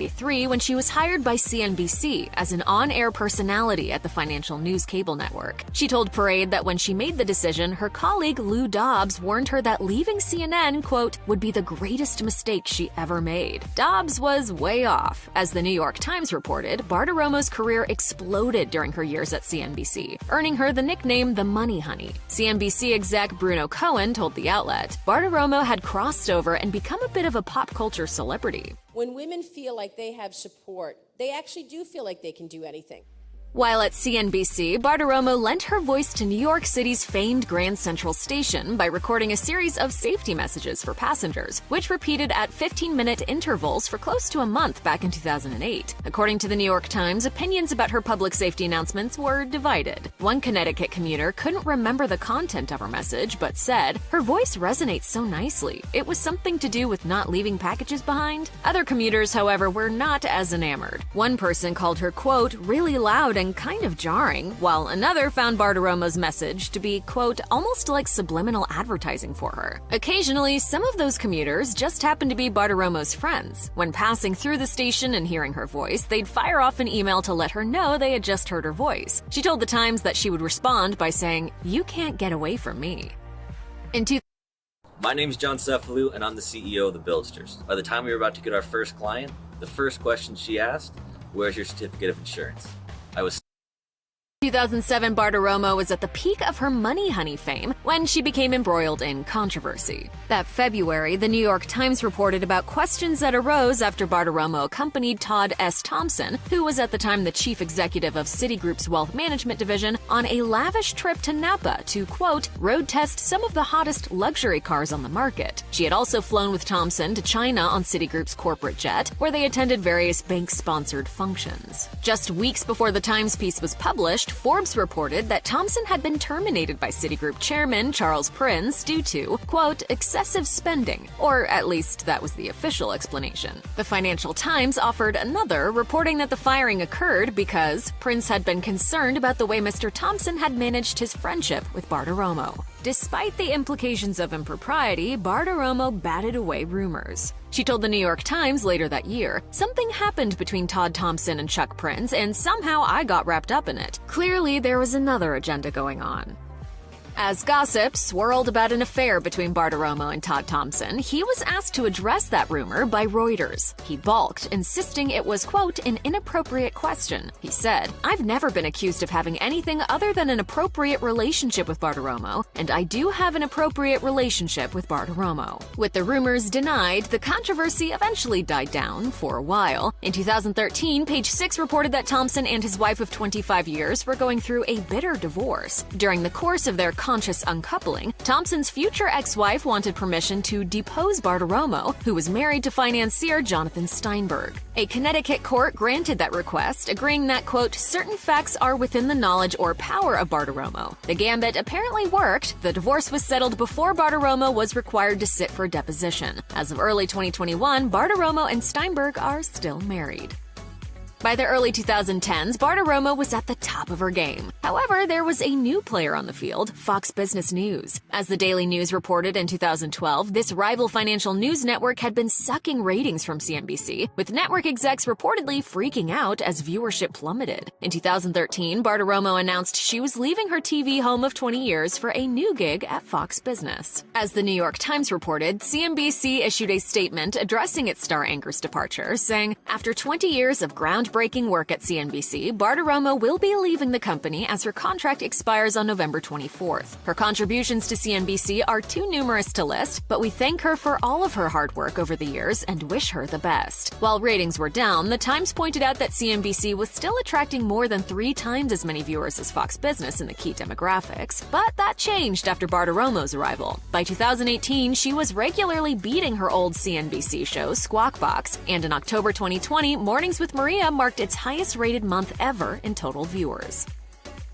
Speaker 9: when she was hired by CNBC as an on-air personality at the financial news cable network. She told Parade that when she made the decision, her colleague Lou Dobbs warned her that leaving CNN, quote, would be the greatest mistake she ever made. Dobbs was way off. As the New York Times reported, Bartiromo's career exploded during her years at CNBC, earning her the nickname the Money Honey. CNBC exec Bruno Cohen told the outlet, Bartiromo had crossed over and become a bit of a pop culture celebrity.
Speaker 10: When women feel like they have support, they actually do feel like they can do anything.
Speaker 9: While at CNBC, Bartiromo lent her voice to New York City's famed Grand Central Station by recording a series of safety messages for passengers, which repeated at 15-minute intervals for close to a month back in 2008. According to the New York Times, opinions about her public safety announcements were divided. One Connecticut commuter couldn't remember the content of her message, but said, "Her voice resonates so nicely. It was something to do with not leaving packages behind." Other commuters, however, were not as enamored. One person called her, quote, "really loud and kind of jarring," while another found Bartiromo's message to be, quote, "almost like subliminal advertising for her." Occasionally, some of those commuters just happened to be Bartiromo's friends. When passing through the station and hearing her voice, they'd fire off an email to let her know they had just heard her voice. She told the Times that she would respond by saying, "You can't get away from me."
Speaker 11: My name's John Cephalou, and I'm the CEO of the Buildsters. By the time we were about to get our first client, the first question she asked, "Where's your certificate of insurance?" I was
Speaker 9: 2007, Bartiromo was at the peak of her Money Honey fame when she became embroiled in controversy. That February, the New York Times reported about questions that arose after Bartiromo accompanied Todd S. Thompson, who was at the time the chief executive of Citigroup's wealth management division, on a lavish trip to Napa to, quote, "road test some of the hottest luxury cars on the market." She had also flown with Thompson to China on Citigroup's corporate jet, where they attended various bank-sponsored functions. Just weeks before the Times piece was published, Forbes reported that Thompson had been terminated by Citigroup chairman Charles Prince due to, quote, "excessive spending," or at least that was the official explanation. The Financial Times offered another, reporting that the firing occurred because Prince had been concerned about the way Mr. Thompson had managed his friendship with Bartiromo. Despite the implications of impropriety, Bartiromo batted away rumors. She told the New York Times later that year, "Something happened between Todd Thompson and Chuck Prince, and somehow I got wrapped up in it. Clearly, there was another agenda going on." As gossip swirled about an affair between Bartiromo and Todd Thompson, he was asked to address that rumor by Reuters. He balked, insisting it was, quote, "an inappropriate question." He said, "I've never been accused of having anything other than an appropriate relationship with Bartiromo, and I do have an appropriate relationship with Bartiromo." With the rumors denied, the controversy eventually died down for a while. In 2013, Page Six reported that Thompson and his wife of 25 years were going through a bitter divorce. During the course of their conscious uncoupling, Thompson's future ex-wife wanted permission to depose Bartiromo, who was married to financier Jonathan Steinberg. A Connecticut court granted that request, agreeing that, quote, "certain facts are within the knowledge or power of Bartiromo." The gambit apparently worked. The divorce was settled before Bartiromo was required to sit for a deposition. As of early 2021, Bartiromo and Steinberg are still married. By the early 2010s, Bartiromo was at the top of her game. However, there was a new player on the field, Fox Business News. As the Daily News reported in 2012, this rival financial news network had been sucking ratings from CNBC, with network execs reportedly freaking out as viewership plummeted. In 2013, Bartiromo announced she was leaving her TV home of 20 years for a new gig at Fox Business. As the New York Times reported, CNBC issued a statement addressing its star anchor's departure, saying, "After 20 years of groundbreaking work at CNBC, Bartiromo will be leaving the company as her contract expires on November 24th. Her contributions to CNBC are too numerous to list, but we thank her for all of her hard work over the years and wish her the best." While ratings were down, the Times pointed out that CNBC was still attracting more than 3 times as many viewers as Fox Business in the key demographics. But that changed after Bartiromo's arrival. By 2018, she was regularly beating her old CNBC show, Squawk Box, and in October 2020, Mornings with Maria marked its highest-rated month ever in total viewers.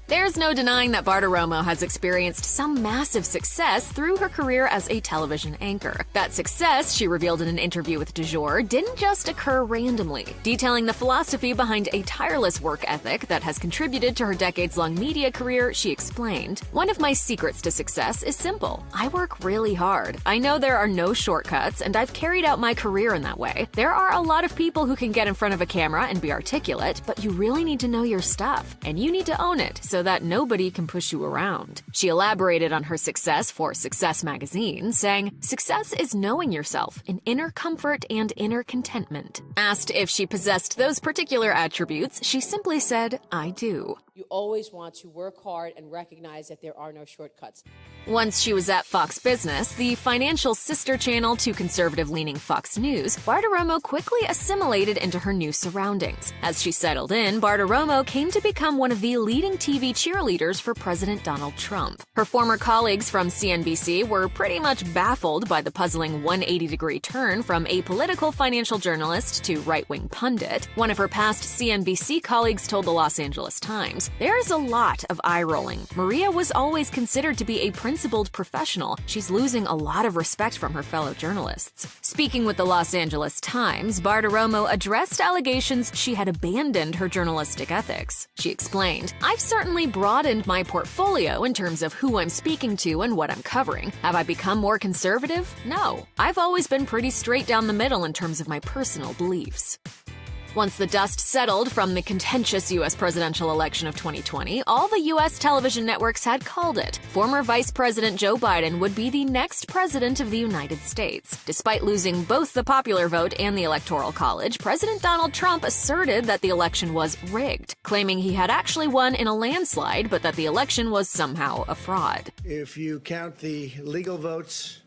Speaker 9: There's no denying that Bartiromo has experienced some massive success through her career as a television anchor. That success, she revealed in an interview with Du Jour, didn't just occur randomly. Detailing the philosophy behind a tireless work ethic that has contributed to her decades-long media career, she explained, "One of my secrets to success is simple. I work really hard. I know there are no shortcuts, and I've carried out my career in that way. There are a lot of people who can get in front of a camera and be articulate, but you really need to know your stuff, and you need to own it so that nobody can push you around." She elaborated on her success for Success magazine, saying, "Success is knowing yourself in inner comfort and inner contentment." Asked if she possessed those particular attributes, she simply said, "I do."
Speaker 10: You always want to work hard and recognize that there are no shortcuts.
Speaker 9: Once she was at Fox Business, the financial sister channel to conservative-leaning Fox News, Bartiromo quickly assimilated into her new surroundings. As she settled in, Bartiromo came to become one of the leading TV cheerleaders for President Donald Trump. Her former colleagues from CNBC were pretty much baffled by the puzzling 180-degree turn from apolitical financial journalist to right-wing pundit. One of her past CNBC colleagues told the Los Angeles Times, "There's a lot of eye-rolling. Maria was always considered to be a principled professional. She's losing a lot of respect from her fellow journalists." Speaking with the Los Angeles Times, Bartiromo addressed allegations she had abandoned her journalistic ethics. She explained, "I've certainly broadened my portfolio in terms of who I'm speaking to and what I'm covering. Have I become more conservative? No. I've always been pretty straight down the middle in terms of my personal beliefs." Once the dust settled from the contentious U.S. presidential election of 2020, all the U.S. television networks had called it. Former Vice President Joe Biden would be the next president of the United States. Despite losing both the popular vote and the Electoral College, President Donald Trump asserted that the election was rigged, claiming he had actually won in a landslide, but that the election was somehow a fraud.
Speaker 12: If you count the legal votes,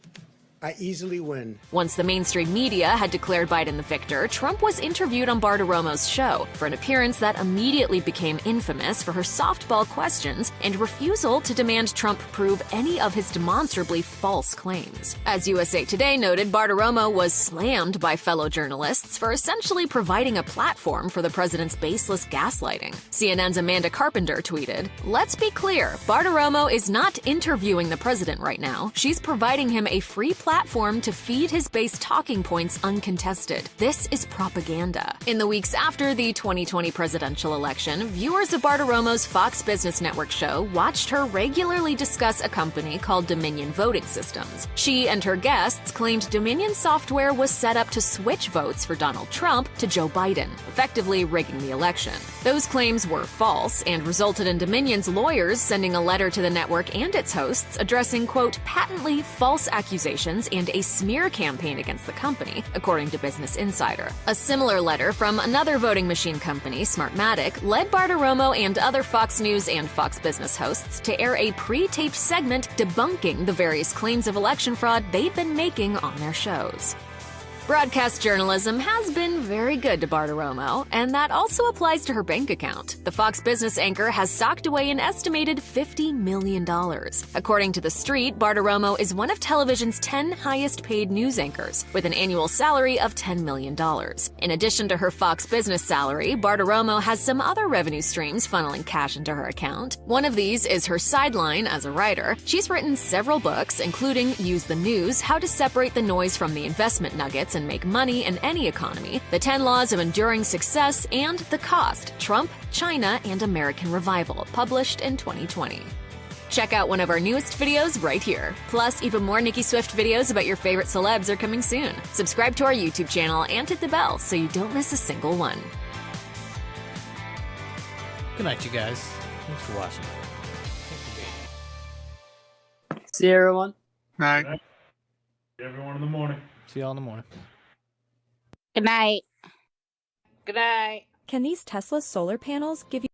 Speaker 12: I easily win.
Speaker 9: Once the mainstream media had declared Biden the victor, Trump was interviewed on Bartiromo's show for an appearance that immediately became infamous for her softball questions and refusal to demand Trump prove any of his demonstrably false claims. As USA Today noted, Bartiromo was slammed by fellow journalists for essentially providing a platform for the president's baseless gaslighting. CNN's Amanda Carpenter tweeted, "Let's be clear, Bartiromo is not interviewing the president right now. She's providing him a free platform to feed his base talking points uncontested. This is propaganda." In the weeks after the 2020 presidential election, viewers of Bartiromo's Fox Business Network show watched her regularly discuss a company called Dominion Voting Systems. She and her guests claimed Dominion software was set up to switch votes for Donald Trump to Joe Biden, effectively rigging the election. Those claims were false and resulted in Dominion's lawyers sending a letter to the network and its hosts addressing, quote, patently false accusations and a smear campaign against the company, according to Business Insider. A similar letter from another voting machine company, Smartmatic, led Bartiromo and other Fox News and Fox Business hosts to air a pre-taped segment debunking the various claims of election fraud they'd been making on their shows. Broadcast journalism has been very good to Bartiromo, and that also applies to her bank account. The Fox Business anchor has socked away an estimated $50 million. According to The Street, Bartiromo is one of television's 10 highest-paid news anchors, with an annual salary of $10 million. In addition to her Fox Business salary, Bartiromo has some other revenue streams funneling cash into her account. One of these is her sideline as a writer. She's written several books, including Use the News, How to Separate the Noise from the Investment Nuggets and Make Money in Any Economy, The 10 Laws of Enduring Success, and The Cost, Trump, China, and American Revival, published in 2020. Check out one of our newest videos right here. Plus, even more Nicki Swift videos about your favorite celebs are coming soon. Subscribe to our YouTube channel and hit the bell so you don't miss a single one.
Speaker 2: Good night, you guys. Thanks for watching.
Speaker 7: See you, everyone.
Speaker 8: Night. See everyone in the morning.
Speaker 2: See y'all in the morning.
Speaker 1: Good night.
Speaker 3: Good night.
Speaker 13: Can these Tesla solar panels give you